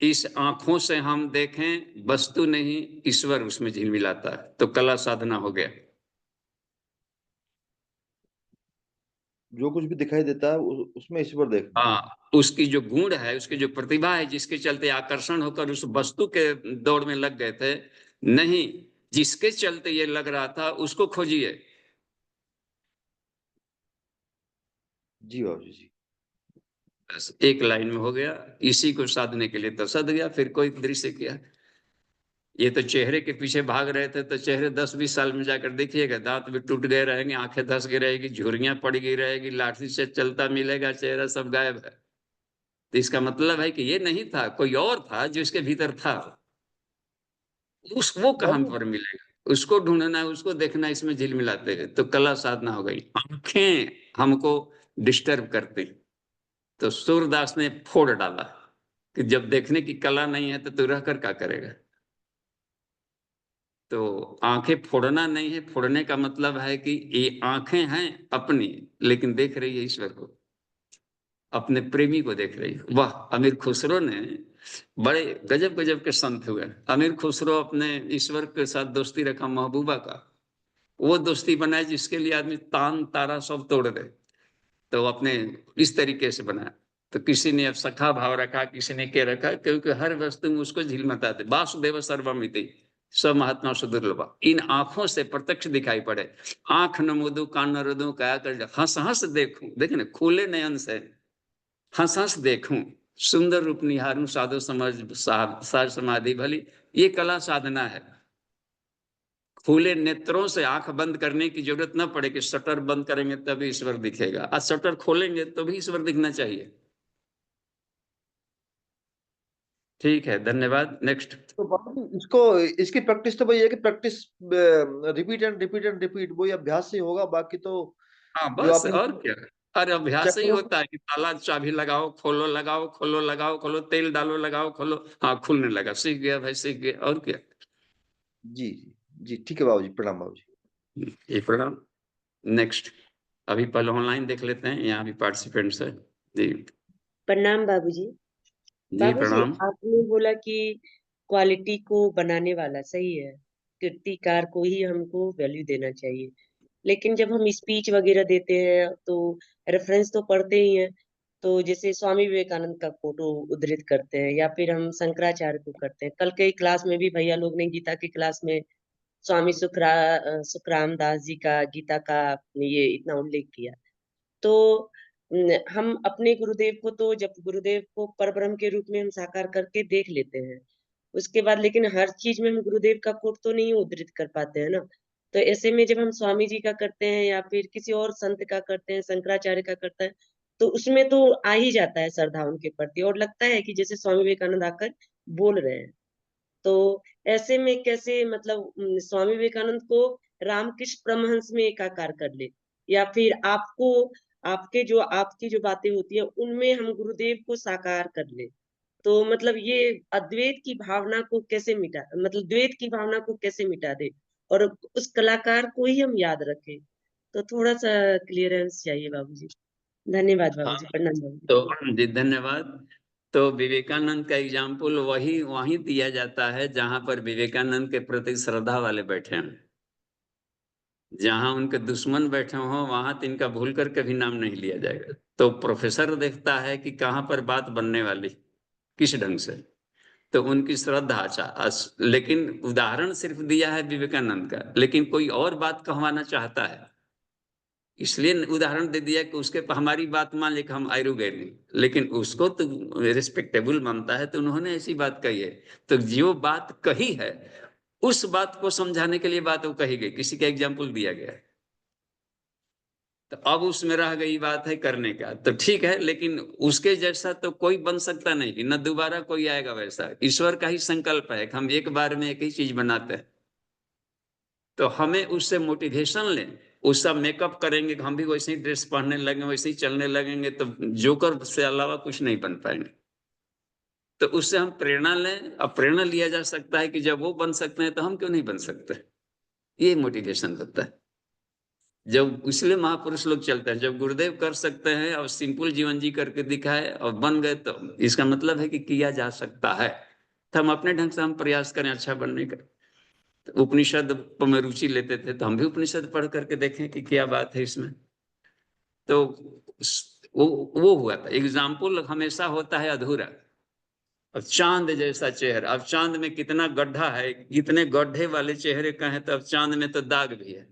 A: इस आंखों से हम देखें वस्तु नहीं, ईश्वर उसमें झिलमिलाता है, तो कला साधना हो गया।
C: जो कुछ भी दिखाई देता है उसमें ईश्वर देखना।
A: हाँ, उसकी जो गुण है, उसकी जो प्रतिभा है, जिसके चलते आकर्षण होकर उस वस्तु के दौड़ में लग गए थे, नहीं, जिसके चलते ये लग रहा था उसको खोजिए।
C: जी बाबू जी।
A: बस एक लाइन में हो गया। इसी को साधने के लिए तो सद गया, फिर कोई दृश्य किया। ये तो चेहरे के पीछे भाग रहे थे, तो चेहरे 10-20 साल में जाकर देखिएगा, दांत भी टूट गए रहेंगे, आंखें धस गई रहेगी, झुर्रियां पड़ गई रहेगी, लाठी से चलता मिलेगा चेहरा, सब गायब है। तो इसका मतलब है कि ये नहीं था, कोई और था जो इसके भीतर था। वो कहाँ
C: बाबू
A: पर मिलेगा, उसको ढूंढना है, उसको देखना, इसमें झिलमिलाते हैं, तो कला साधना हो गई। आंखें हमको डिस्टर्ब करती, तो सूरदास ने फोड़ डाला कि जब देखने की कला नहीं है तो तू रह कर क्या करेगा। तो आंखें फोड़ना नहीं है, फोड़ने का मतलब है कि ये आंखें हैं अपनी, लेकिन देख रही है ईश्वर को, अपने प्रेमी को देख रही है। वाह, अमीर खुसरो ने बड़े गजब गजब के संत हुए। अमीर खुसरो अपने ईश्वर के साथ दोस्ती रखा, महबूबा का वो दोस्ती बनाए जिसके लिए आदमी तान तारा सब तोड़ दे, तो अपने इस तरीके से बनाया। तो किसी ने अब सखा भाव रखा, किसी ने क्या रखा, क्योंकि हर वस्तु में उसको झिलमताते। वासुदेव सर्वमिति, सब महात्मा सुदुर्लभ। इन आंखों से प्रत्यक्ष दिखाई पड़े। आंख न मूंदू कान न रुदू, क्या कर हंस हंस देखूं, देखे ना, खुले नयन से हंस हंस देखूं, सुंदर रूप निहारूं, साधु समझ सार समाधि भली। ये कला साधना है। खुले नेत्रों से आंख बंद करने की जरूरत न पड़े कि शटर बंद करेंगे तभी ईश्वर दिखेगा, आज शटर खोलेंगे तो भी ईश्वर दिखना चाहिए। ठीक है, धन्यवाद। नेक्स्ट।
C: तो बाबू जी, इसको इसकी प्रैक्टिस तो वही है कि practice, repeat and repeat and repeat, वही अभ्यास से ही होगा। बाकी तो
A: हाँ,
C: जो
A: बस
C: आपने
A: और क्या। अरे अभ्यास ही
C: चक्रों,
A: होता है कि ताला चाबी लगाओ खोलो, लगाओ खोलो, लगाओ खोलो, तेल डालो लगाओ खोलो, हाँ खुलने लगा, सीख गया भाई, सीख गया, और क्या।
C: जी जी जी, ठीक है बाबू जी, प्रणाम बाबू जी।
A: ये प्रणाम। नेक्स्ट। अभी पहले ऑनलाइन देख लेते हैं, यहाँ भी पार्टिसिपेंट्स है। जी।
D: प्रणाम बाबूजी।
A: जी
D: बाबूजी,
A: प्रणाम।
D: आपने बोला कि क्वालिटी को बनाने वाला सही है, कीर्तिकार को ही हमको वैल्यू देना चाहिए। लेकिन जब हम स्पीच वगैरह देते हैं तो रेफरेंस तो पढ़ते ही हैं। तो जैसे स्वामी विवेकानंद का फोटो उद्धृत करते हैं या फिर हम शंकराचार्य को करते हैं। कल के क्लास में भी भैया लोग ने गीता की क्लास में स्वामी सुखराम दास जी का गीता का ये इतना उल्लेख किया। तो हम अपने गुरुदेव को तो जब गुरुदेव को परब्रह्म के रूप में हम साकार करके देख लेते हैं, उसके बाद लेकिन हर चीज में हम गुरुदेव का कोट तो नहीं उद्धृत कर पाते हैं ना। तो ऐसे में जब हम स्वामी जी का करते हैं या फिर किसी और संत का करते हैं, शंकराचार्य का करते हैं, तो उसमें तो आ ही जाता है श्रद्धा उनके प्रति, और लगता है कि जैसे स्वामी विवेकानंद आकर बोल रहे हैं। तो ऐसे में कैसे मतलब स्वामी विवेकानंद को रामकृष्ण परमहंस में एकाकार कर ले, या फिर आपको आपकी जो बातें होती है उनमें हम गुरुदेव को साकार कर ले। तो मतलब ये अद्वैत की भावना को कैसे मिटा, मतलब द्वैत की भावना को कैसे मिटा दे और उस कलाकार को ही हम याद रखें। तो थोड़ा सा क्लियरेंस चाहिए बाबूजी। धन्यवाद
A: हाँ,
D: बाबूजी, प्रणाम बाबूजी।
A: तो जी धन्यवाद। तो विवेकानंद का एग्जाम्पल वहीं दिया जाता है जहां पर विवेकानंद के प्रति श्रद्धा वाले बैठे हैं। जहां उनके दुश्मन बैठे हों वहां तो इनका भूल कर कभी नाम नहीं लिया जाएगा। तो प्रोफेसर देखता है कि कहाँ पर बात बनने वाली, किस ढंग से, तो उनकी श्रद्धा। अच्छा, लेकिन उदाहरण सिर्फ दिया है विवेकानंद का, लेकिन कोई और बात कहवाना चाहता है, इसलिए उदाहरण दे दिया कि उसके हमारी बात मान ले कि हम आयरु गए नहीं, लेकिन उसको तो रिस्पेक्टेबल मानता है, तो उन्होंने ऐसी बात कही है। तो जो बात कही है उस बात को समझाने के लिए बात वो कही गई, किसी का एग्जाम्पल दिया गया है। तो अब उसमें रह गई बात है करने का, तो ठीक है, लेकिन उसके जैसा तो कोई बन सकता नहीं कि न दोबारा कोई आएगा वैसा। ईश्वर का ही संकल्प है कि हम एक बार में एक ही चीज बनाते हैं। तो हमें उससे मोटिवेशन लें, उसका मेकअप करेंगे, हम भी वैसे ही ड्रेस पहनने लगेंगे, वैसे ही चलने लगेंगे, तो जोकर से अलावा कुछ नहीं बन पाएंगे। तो उससे हम प्रेरणा लें। अब प्रेरणा लिया जा सकता है कि जब वो बन सकते हैं तो हम क्यों नहीं बन सकते। ये मोटिवेशन होता है। जब इसलिए महापुरुष लोग चलते हैं, जब गुरुदेव कर सकते हैं और सिंपल जीवन जी करके दिखाए और बन गए, तो इसका मतलब है कि किया जा सकता है। तो हम अपने ढंग से हम प्रयास करें अच्छा बनने का। तो उपनिषद में रुचि लेते थे, तो हम भी उपनिषद पढ़ करके देखें कि क्या बात है इसमें। तो वो हुआ था। एग्जाम्पल हमेशा होता है अधूरा। अब चांद जैसा चेहरा, अब चांद में कितना गड्ढा है, कितने गड्ढे वाले चेहरे का है, तो अब चांद में तो दाग भी है।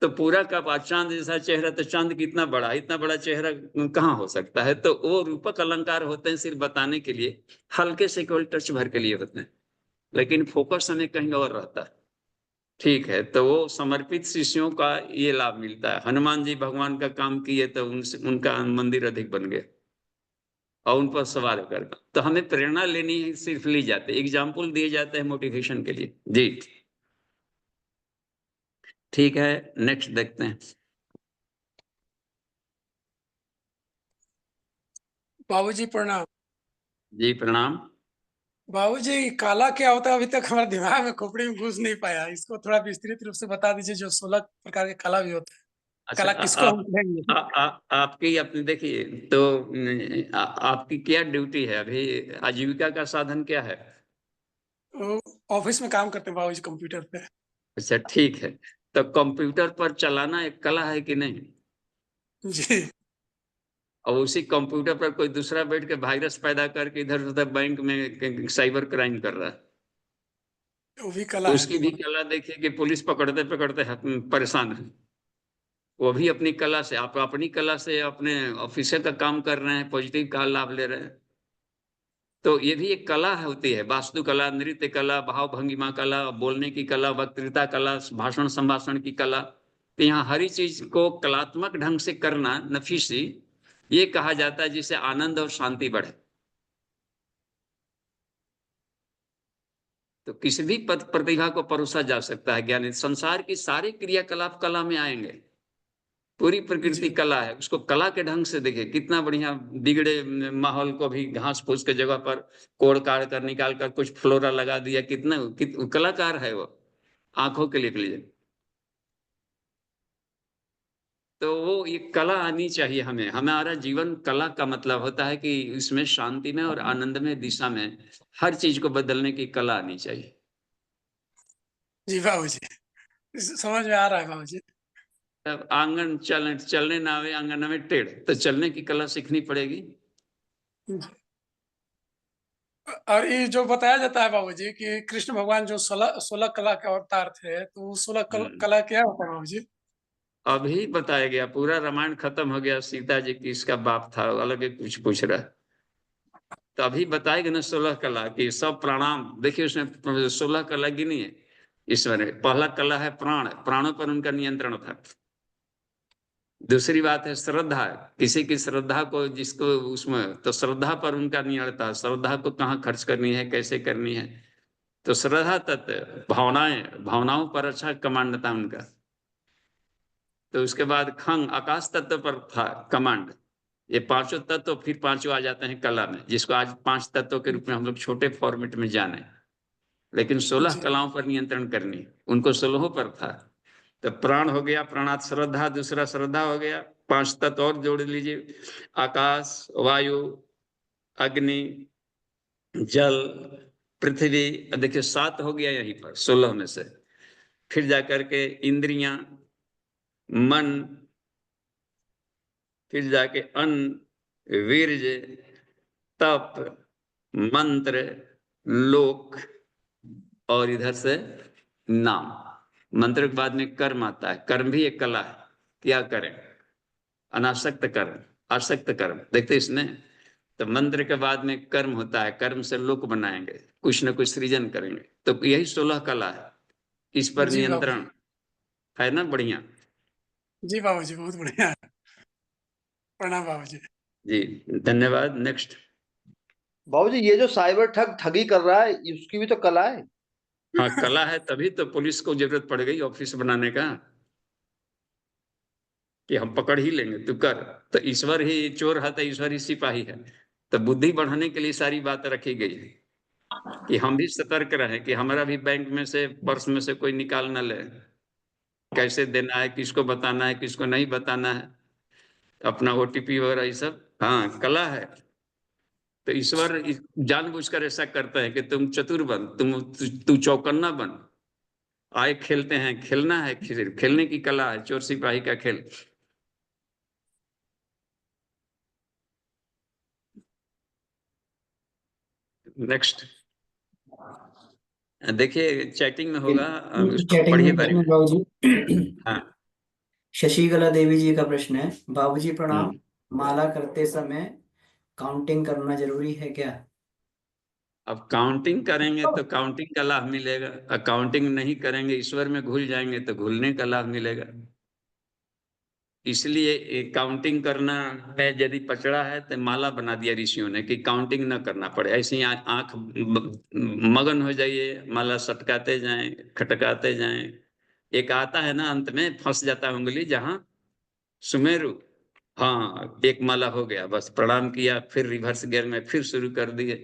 A: तो पूरा का चांद जैसा चेहरा, तो चांद कितना बड़ा, इतना बड़ा चेहरा कहाँ हो सकता है। तो वो रूपक अलंकार होते हैं सिर्फ बताने के लिए, हल्के से केवल टच भर के लिए होते हैं, लेकिन फोकस हमें कहीं और रहता है। ठीक है, तो वो समर्पित शिष्यों का ये लाभ मिलता है। हनुमान जी भगवान का काम किए तो उनका मंदिर अधिक बन गया और उन पर सवार होकर। तो हमें प्रेरणा लेनी है, सिर्फ ली जाती है, एग्जाम्पल दिए जाते हैं मोटिवेशन के लिए। जी ठीक है, नेक्स्ट देखते हैं।
E: बाबूजी प्रणाम।
A: जी प्रणाम।
E: बाबूजी काला क्या होता है, अभी तक हमारे दिमाग में खोपड़ी में घुस नहीं पाया। इसको थोड़ा विस्तृत रूप से बता दीजिए, जो 16 प्रकार के कला भी होते हैं।
A: अच्छा,
E: कला किसको हम कहेंगे?
A: आपकी अपनी देखिए तो आपकी क्या ड्यूटी है अभी, आजीविका का साधन क्या है।
E: वो ऑफिस में काम करते हैं बाबूजी, कंप्यूटर पे।
A: अच्छा ठीक है, तो कंप्यूटर पर चलाना एक कला है कि नहीं।
E: जी।
A: और उसी कंप्यूटर पर कोई दूसरा बैठ के वायरस पैदा करके इधर उधर बैंक में साइबर क्राइम कर रहा है,
E: वो भी कला है।
A: उसकी भी कला देखिए कि पुलिस पकड़ते पकड़ते परेशान है। वो भी अपनी कला से, आप अपनी कला से अपने ऑफिसर का काम कर रहे हैं, पॉजिटिव का लाभ ले रहे हैं। तो ये भी एक कला होती है, वास्तुकला, नृत्य कला, भाव भंगिमा कला, बोलने की कला, वक्तृता कला, भाषण संभाषण की कला। तो यहाँ हर चीज को कलात्मक ढंग से करना, नफीसी, ये कहा जाता है जिससे आनंद और शांति बढ़े। तो किसी भी प्रतिभा को परोसा जा सकता है ज्ञान। संसार की सारी क्रियाकलाप कला में आएंगे। पूरी प्रकृति कला है, उसको कला के ढंग से देखिए, कितना बढ़िया बिगड़े माहौल को भी घास फूस के जगह पर कोड़ काट कर निकाल कर कुछ फ्लोरा लगा दिया। कितना कलाकार है वो, आंखों के लिए। तो वो ये कला आनी चाहिए हमें। हमारा जीवन कला का मतलब होता है कि इसमें शांति में और आनंद में, दिशा में, हर चीज को बदलने की कला आनी चाहिए।
E: जी बाबूजी, समझ में आ रहा है बाबूजी।
A: अब आंगन चलने ना आवे, आंगन में टेढ़, तो चलने की कला सीखनी पड़ेगी।
E: और ये जो बताया जाता है बाबूजी कि कृष्ण भगवान जो 16 कला के अवतार थे, तो वो 16 कला क्या होता है बाबूजी?
A: अभी बताया गया, पूरा रामायण खत्म हो गया, सीता जी की इसका बाप था, अलग ही कुछ पूछ रहा है। तो अभी बताएगा ना 16 कला की सब प्रणाम। देखिए उसने 16 कला गिनी है ईश्वर ने। पहला कला है प्राण, प्राणों पर उनका नियंत्रण था। दूसरी बात है श्रद्धा, किसी की श्रद्धा को, जिसको उसमें, तो श्रद्धा पर उनका नियंत्रण था। श्रद्धा को कहाँ खर्च करनी है, कैसे करनी है, तो श्रद्धा तत्व, भावनाएं, भावनाओं पर अच्छा कमांड था उनका। तो उसके बाद खंग, आकाश तत्व पर था कमांड। ये पांचों तत्व फिर पांचों आ जाते हैं कला में, जिसको आज 5 तत्वों के रूप में हम लोग छोटे फॉर्मेट में जाने। लेकिन 16 कलाओं पर नियंत्रण करनी, उनको 16 पर था। तो प्राण हो गया, प्राणात श्रद्धा, दूसरा श्रद्धा हो गया, 5 तत्व और जोड़ लीजिए, आकाश, वायु, अग्नि, जल, पृथ्वी। देखिए 7 हो गया यहीं पर 16 में से। फिर जाकर के इंद्रियां, मन, फिर जाके अन्न, वीर्य, तप, मंत्र, लोक, और इधर से नाम। मंत्र के बाद में कर्म आता है। कर्म भी एक कला है। क्या करें? अनासक्त कर्म, आसक्त कर्म, देखते इसमें। तो मंत्र के बाद में कर्म होता है, कर्म से लोक बनाएंगे, कुछ न कुछ सृजन करेंगे। तो यही 16 कला है। इस पर
E: जी बाबू
A: नियंत्रण है ना। बढ़िया
E: जी बाबू जी, बहुत बढ़िया है। प्रणाम बाबू जी।
A: जी, धन्यवाद। नेक्स्ट।
C: बाबूजी ये जो साइबर ठगी कर रहा है, उसकी भी तो कला है।
A: हाँ, कला है, तभी तो पुलिस को जरूरत पड़ गई ऑफिस बनाने का, कि हम पकड़ ही लेंगे, तू कर। तो ईश्वर ही चोर है, तो ईश्वर ही सिपाही है। तो बुद्धि बढ़ाने के लिए सारी बात रखी गई है कि हम भी सतर्क रहें, कि हमारा भी बैंक में से, पर्स में से कोई निकाल न ले, कैसे देना है, किसको बताना है, किसको नहीं बताना है, अपना OTP वगैरह ये सब। हाँ, कला है। तो ईश्वर जानबूझकर ऐसा करते हैं कि तुम चतुर बन, तू चौकन्ना बन। आए खेलते हैं, खेलना है, खेलने की कला है, चोर सिपाही का खेल। नेक्स्ट। देखिए चैटिंग में होगा, उसको
B: चैटिंग
A: पढ़िए
B: में
A: बारी
B: प्रश्न
A: में।
B: बाबूजी।
A: हाँ।
B: शशिकला देवी जी का प्रश्न है, बाबूजी प्रणाम,
A: हम्म।
B: माला करते समय काउंटिंग करना जरूरी है क्या?
A: अब काउंटिंग करेंगे तो काउंटिंग का लाभ मिलेगा, और काउंटिंग नहीं करेंगे, ईश्वर में घुल जाएंगे तो घुलने का लाभ मिलेगा। इसलिए काउंटिंग करना है, यदि पचड़ा है तो माला बना दिया ऋषियों ने कि काउंटिंग न करना पड़े। ऐसे ही आंख मगन हो जाइए, माला सटकाते जाएं, खटकाते जाएं। एक आता है ना, अंत में फंस जाता है उंगली जहां, सुमेरु। हाँ, एक माला हो गया, बस प्रणाम किया, फिर रिवर्स गियर में फिर शुरू कर दिए।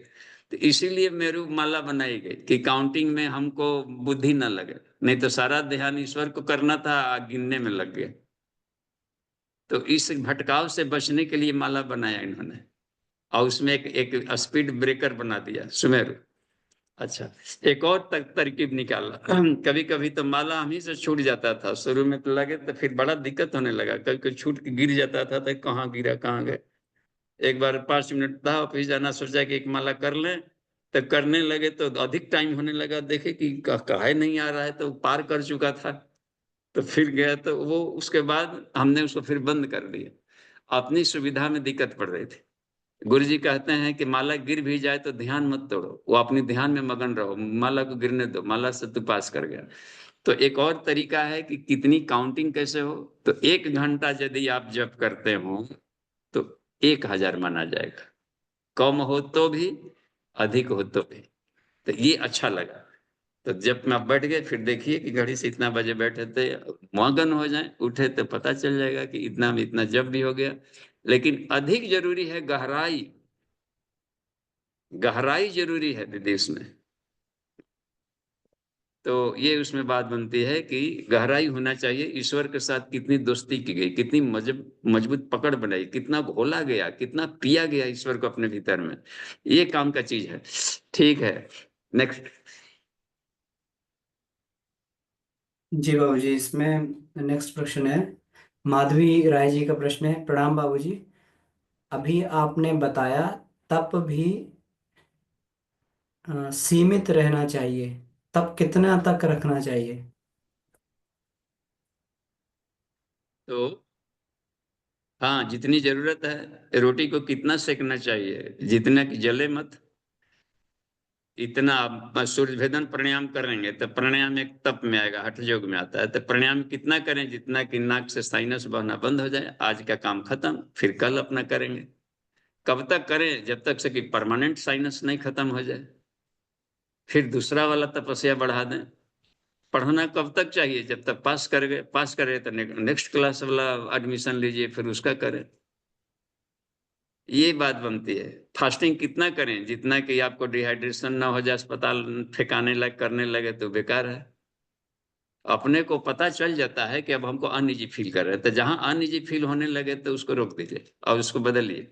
A: तो इसीलिए मेरू माला बनाई गई कि काउंटिंग में हमको बुद्धि न लगे, नहीं तो सारा ध्यान ईश्वर को करना था, गिनने में लग गया। तो इस भटकाव से बचने के लिए माला बनाया इन्होंने, और उसमें एक स्पीड ब्रेकर बना दिया, सुमेरु। अच्छा, एक और तरकीब निकाला। कभी कभी तो माला हम ही से छूट जाता था, शुरू में तो लगे, तो फिर बड़ा दिक्कत होने लगा, कभी कभी छूट के गिर जाता था, तो कहाँ गिरा कहाँ गए। एक बार 5 मिनट था, ऑफिस जाना, सोचा कि एक माला कर लें, तो करने लगे तो अधिक टाइम होने लगा, देखे कि काहे नहीं आ रहा है, तो पार कर चुका था। तो फिर गया, तो वो उसके बाद हमने उसको फिर बंद कर दिया। अपनी सुविधा में दिक्कत पड़ रही थी। गुरु जी कहते हैं कि माला गिर भी जाए तो ध्यान मत तोड़ो, वो अपनी ध्यान में मगन रहो, माला को गिरने दो, माला से तू पास कर गया। तो एक और तरीका है कि कितनी काउंटिंग कैसे हो, तो 1 घंटा यदि आप जप करते हो तो 1000 माना जाएगा, कम हो तो भी, अधिक हो तो भी। तो ये अच्छा लगा। तो जब में आप बैठ गए, फिर देखिए कि घड़ी से इतना बजे बैठे थे, मगन हो जाए, उठे तो पता चल जाएगा कि इतना में इतना जब भी हो गया। लेकिन अधिक जरूरी है गहराई, गहराई जरूरी है दीदी उसमें। तो ये उसमें बात बनती है कि गहराई होना चाहिए, ईश्वर के साथ कितनी दोस्ती की गई, कितनी मजबूत पकड़ बनाई, कितना घोला गया, कितना पिया गया ईश्वर को अपने भीतर में, ये काम का चीज है। ठीक है, नेक्स्ट।
B: जी बाबूजी, इसमें नेक्स्ट प्रश्न है, माधवी राय जी का प्रश्न है, प्रणाम बाबूजी, अभी आपने बताया तप भी सीमित रहना चाहिए, तप कितना तक रखना चाहिए?
A: तो हाँ, जितनी जरूरत है, रोटी को कितना सेकना चाहिए, जितना कि जले मत, इतना। आप सूर्य भेदन प्राणायाम करेंगे तो प्राणायाम एक तप में आएगा, हठ योग में आता है। तो प्राणायाम कितना करें, जितना कि नाक से साइनस बहना बंद हो जाए, आज का काम खत्म, फिर कल अपना करेंगे। कब तक करें, जब तक से कि परमानेंट साइनस नहीं खत्म हो जाए, फिर दूसरा वाला तपस्या बढ़ा दें। पढ़ना कब तक चाहिए, जब तक पास कर गए, पास करे तो नेक्स्ट क्लास वाला एडमिशन लीजिए, फिर उसका करें। ये बात बनती है। फास्टिंग कितना करें, जितना कि आपको डिहाइड्रेशन ना हो जाए, अस्पताल ठिकाने लग करने लगे तो बेकार है। अपने को पता चल जाता है कि अब हमको अनइजी फील कर रहे हैं, तो जहां अनइजी फील होने लगे तो उसको रोक दीजिए और उसको बदलिए।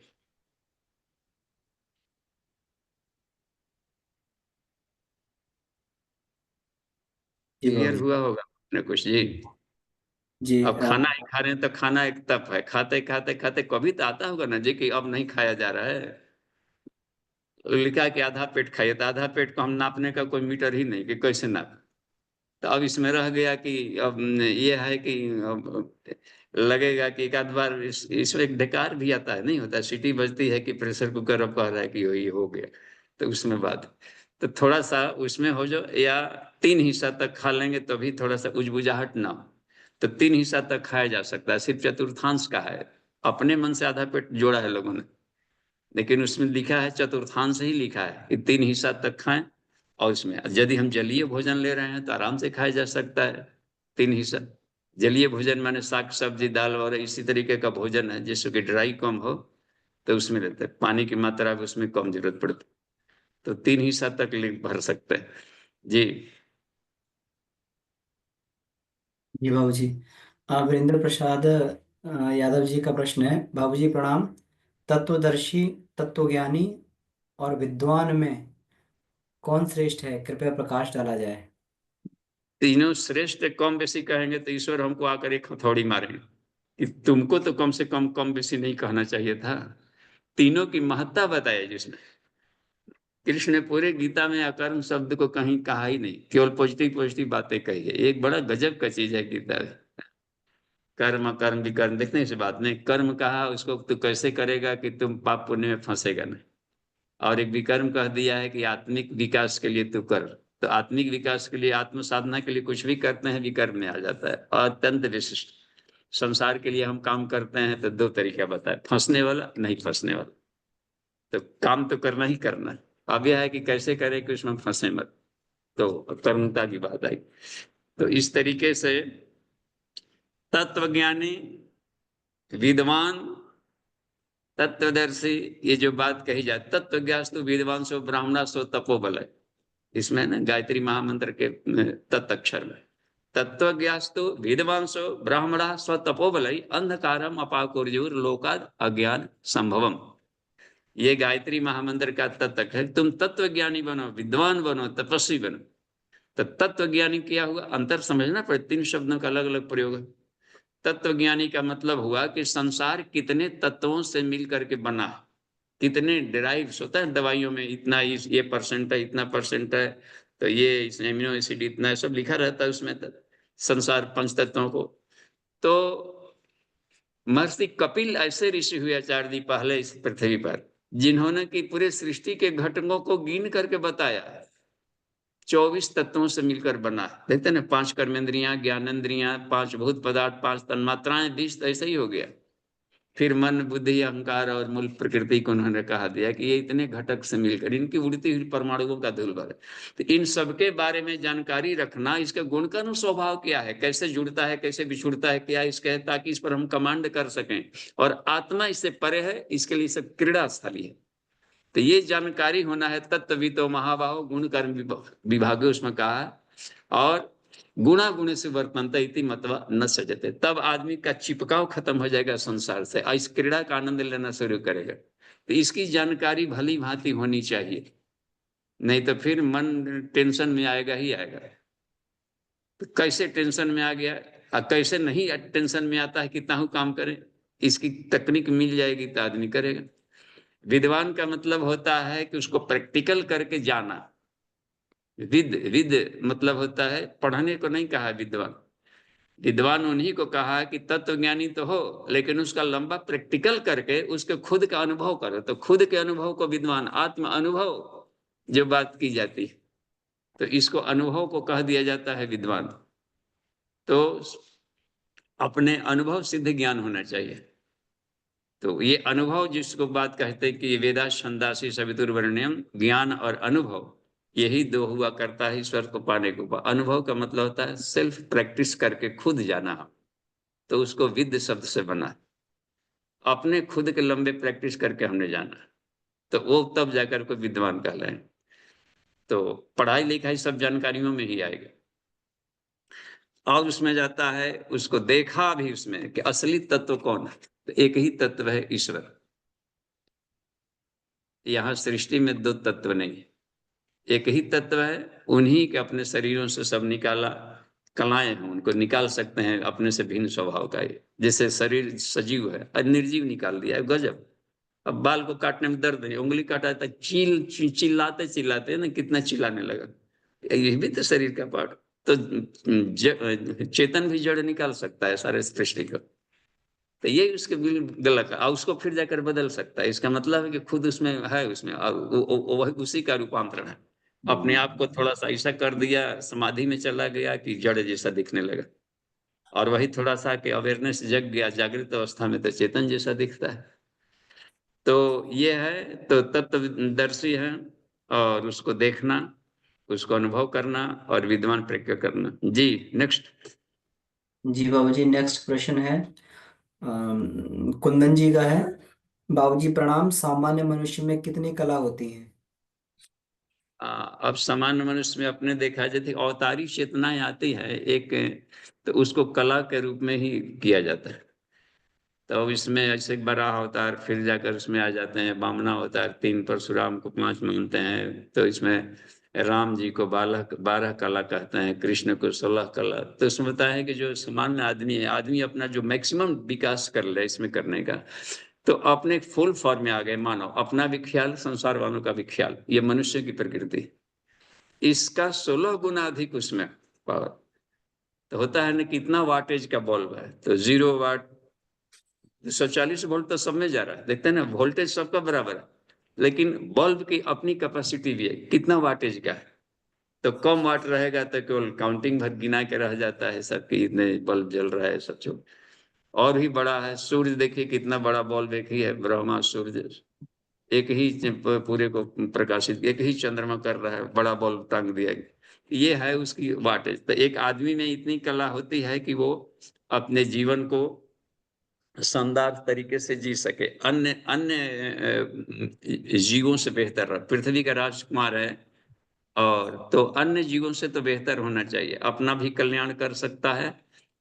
B: जी
A: क्लियर
B: बाबूजी।
A: हुआ होगा अपने कुछ जी।
B: जी
A: अब खाना ही खा रहे हैं तो खाना एक तप है, खाते खाते खाते कभी तो आता होगा ना जी कि अब नहीं खाया जा रहा है। लिखा है कि आधा पेट खाइए, तो आधा पेट को हम नापने का कोई मीटर ही नहीं कि कैसे नाप। तो अब इसमें रह गया कि अब ये है कि अब लगेगा कि एक आध बार इसमें एक ढकार भी आता है, नहीं होता, सीटी बजती है कि प्रेशर कुकर अब कह रहा है कि ये हो गया, तो उसमें बात। तो थोड़ा सा उसमें हो जाओ, या 3 हिस्सा तक खा लेंगे तो भी थोड़ा सा उजबुजाहट ना हो। तो 3 हिस्सा तक खाया जा सकता है, सिर्फ चतुर्थांश का है। अपने मन से आधा पेट जोड़ा है लोगों ने, लेकिन उसमें लिखा है चतुर्थांश ही लिखा है कि 3 हिस्सा तक खाएं। और इसमें यदि हम जलीय भोजन ले रहे हैं तो आराम से खाया जा सकता है 3 हिस्सा। जलीय भोजन माने साग सब्जी दाल और इसी तरीके का भोजन है, जिससे कि ड्राई कम हो, तो उसमें रहते हैं पानी की मात्रा भी उसमें कम जरूरत पड़ती, तो 3 हिस्सा तक भर सकते हैं जी।
B: जी बाबूजी। वीरेंद्र प्रसाद यादव जी का प्रश्न है, बाबूजी प्रणाम। तत्वदर्शी, तत्वज्ञानी और विद्वान में कौन श्रेष्ठ है, कृपया प्रकाश डाला जाए।
A: तीनों श्रेष्ठ कम बेसी कहेंगे तो ईश्वर हमको आकर एक हथौड़ी मारेंगे कि तुमको तो कम से कम कम बेसी नहीं कहना चाहिए था। तीनों की महत्ता बताया जिसने, कृष्ण ने पूरे गीता में अकर्म शब्द को कहीं कहा ही नहीं, केवल पॉजिटिव पॉजिटिव बातें कही है। एक बड़ा गजब का चीज है गीता में। कर्म कर्म विकर्म देखने से बात नहीं, कर्म कहा उसको तू कैसे करेगा कि तुम पाप पुण्य में फंसेगा नहीं, और एक विकर्म कह दिया है कि आत्मिक विकास के लिए तू कर। तो आत्मिक विकास के लिए, आत्म साधना के लिए कुछ भी करते हैं विकर्म में आ जाता है, और अत्यंत विशिष्ट। संसार के लिए हम काम करते हैं तो 2 तरीका बताए, फंसने वाला नहीं फंसने वाला। तो काम तो करना ही करना है, अब यह है कि कैसे करें कि उसमें फंसे मत। तो तरुणता की बात आई। तो इस तरीके से तत्वज्ञानी, विद्वान, तत्वदर्शी, ये जो बात कही जाए, तत्वज्ञास्तु विद्वान सो ब्राह्मणा सो तपोबल है, इसमें ना गायत्री महामंत्र के तत्अक्षर में, तत्वज्ञास्तु विद्वांसो ब्राह्मणा स्व तपोबल अंधकारम अपाकुर्जुर लोकाद अज्ञान संभवम। ये गायत्री महामंत्र का तत्व है। तुम तत्वज्ञानी बनो, विद्वान बनो, तपस्वी बनो। तो तत्वज्ञानी क्या हुआ, अंतर समझना पड़े, 3 शब्दों का अलग अलग प्रयोग है। तत्वज्ञानी का मतलब हुआ कि संसार कितने तत्वों से मिल करके बना है, कितने डिराइव्स होता है दवाइयों में, इतना ये परसेंट है, इतना परसेंट है, तो ये इसमें एमिनो एसिड इतना है, सब लिखा रहता है उसमें संसार पंचतत्वों को। तो महर्षि कपिल ऐसे ऋषि हुए आचार्य जी पहले इस पृथ्वी पर, जिन्होंने की पूरे सृष्टि के घटकों को गिन करके बताया। 24 तत्वों से मिलकर बना है, देखते ना, 5 कर्मेंद्रियां, ज्ञानेंद्रियां, 5 भूत पदार्थ, 5 तन्मात्राएं, 20 तो ऐसे ही हो गया। फिर मन बुद्धि अहंकार और मूल प्रकृति को उन्होंने कहा दिया कि ये इतने घटक से मिलकर इनकी उड़ती हुई परमाणुओं का धूल भर है। तो इन सबके बारे में जानकारी रखना, इसके गुण का स्वभाव क्या है, कैसे जुड़ता है, कैसे बिछुड़ता है, क्या इसके है, ताकि इस पर हम कमांड कर सकें। और आत्मा इससे परे है, इसके लिए सब क्रीड़ा स्थली है। तो ये जानकारी होना है। तत्वितो महाबाहो गुण कर्म विभाग उसमें कहा है। और गुणा गुण से वर्तनता इति मतवा न सजते, तब आदमी का चिपकाव खत्म हो जाएगा संसार से, और इस क्रीड़ा का आनंद लेना शुरू करेगा। तो इसकी जानकारी भली भांति होनी चाहिए, नहीं तो फिर मन टेंशन में आएगा ही आएगा। तो कैसे टेंशन में आ गया और कैसे नहीं टेंशन में आता है, कितना ही काम करें, इसकी तकनीक मिल जाएगी तो आदमी करेगा। विद्वान का मतलब होता है कि उसको प्रैक्टिकल करके जाना। विद विद मतलब होता है पढ़ने को नहीं कहा विद्वान। विद्वान उन्हीं को कहा कि तत्वज्ञानी तो हो, लेकिन उसका लंबा प्रैक्टिकल करके उसके खुद का अनुभव करो, तो खुद के अनुभव को विद्वान, आत्म अनुभव जो बात की जाती है, तो इसको अनुभव को कह दिया जाता है विद्वान। तो अपने अनुभव सिद्ध ज्ञान होना चाहिए। तो ये अनुभव जिसको बात कहते हैं कि वेदा छंदासी सवितुर्वरेण्यम, ज्ञान और अनुभव, यही 2 हुआ करता है ईश्वर को पाने के ऊपर। अनुभव का मतलब होता है सेल्फ प्रैक्टिस करके खुद जाना, तो उसको विद शब्द से बना, अपने खुद के लंबे प्रैक्टिस करके हमने जाना, तो वो तब जाकर कोई विद्वान कहलाए। तो पढ़ाई लिखाई सब जानकारियों में ही आएगा। और उसमें जाता है, उसको देखा भी उसमें कि असली तत्व कौन है, तो एक ही तत्व है, ईश्वर। यहाँ सृष्टि में दो तत्व नहीं है, एक ही तत्व है। उन्हीं के अपने शरीरों से सब निकाला, कलाएं हैं उनको निकाल सकते हैं अपने से भिन्न स्वभाव का। ये जैसे शरीर सजीव है और निर्जीव निकाल दिया है, गजब। अब बाल को काटने में दर्द नहीं, उंगली काटा था चिल्लाते चिल्लाते ना, कितना चिल्लाने लगा। ये भी तो शरीर का पार्ट। तो चेतन भी जड़ निकाल सकता है सारे सृष्टि को, तो ये उसके गलत है। और उसको फिर जाकर बदल सकता है, इसका मतलब है कि खुद उसमें है, उसमें वही उसी का रूपांतरण है। अपने आप को थोड़ा सा ऐसा कर दिया, समाधि में चला गया कि जड़ जैसा दिखने लगा, और वही थोड़ा सा कि अवेयरनेस जग गया, जागृत अवस्था में तो चेतन जैसा दिखता है। तो ये है, तो तत्वदर्शी है, और उसको देखना, उसको अनुभव करना और विद्वान प्रज्ञा करना। जी नेक्स्ट।
B: जी बाबूजी, नेक्स्ट प्रश्न है कुंदन जी का है। बाबूजी प्रणाम, सामान्य मनुष्य में कितनी कला होती है?
A: अब सामान्य मनुष्य में अपने देखा जाए तो अवतारी चेतनाएं आती है एक, तो उसको कला के रूप में ही किया जाता है। तो इसमें ऐसे बड़ा अवतार, फिर जाकर उसमें आ जाते हैं वामना अवतार, 3, परशुराम को 5 मानते हैं। तो इसमें राम जी को 12 कला कहते हैं, कृष्ण को 16 कला। तो इसमें बताया है कि जो सामान्य आदमी है, आदमी अपना जो मैक्सिमम विकास कर ले इसमें करने का, तो अपने फुल फॉर्म में आ गए मानव, अपना भी ख्याल, संसार वालों का भी ख्याल। ये मनुष्य की प्रकृति, इसका 16 गुना अधिक उसमें पावर। तो होता है ना, कितना वाटेज का बल्ब है, तो 0 वाट 140 वोल्ट तो सब में जा रहा है, देखते हैं ना, वोल्टेज सबका बराबर है, लेकिन बल्ब की अपनी कैपेसिटी भी है, कितना वाटेज का है। तो कम वाट रहेगा तो केवल काउंटिंग भर गिना के रह जाता है सब कि इतने बल्ब जल रहा है सब जो। और भी बड़ा है सूर्य, देखिए कितना बड़ा बल्ब एक ही है, ब्रह्मा सूर्य एक ही पूरे को प्रकाशित, एक ही चंद्रमा कर रहा है, बड़ा बल्ब टांग दिया। ये है उसकी वाटेज। तो एक आदमी में इतनी कला होती है कि वो अपने जीवन को शानदार तरीके से जी सके, अन्य अन्य जीवों से बेहतर रहे। पृथ्वी का राजकुमार है, और तो अन्य जीवों से तो बेहतर होना चाहिए, अपना भी कल्याण कर सकता है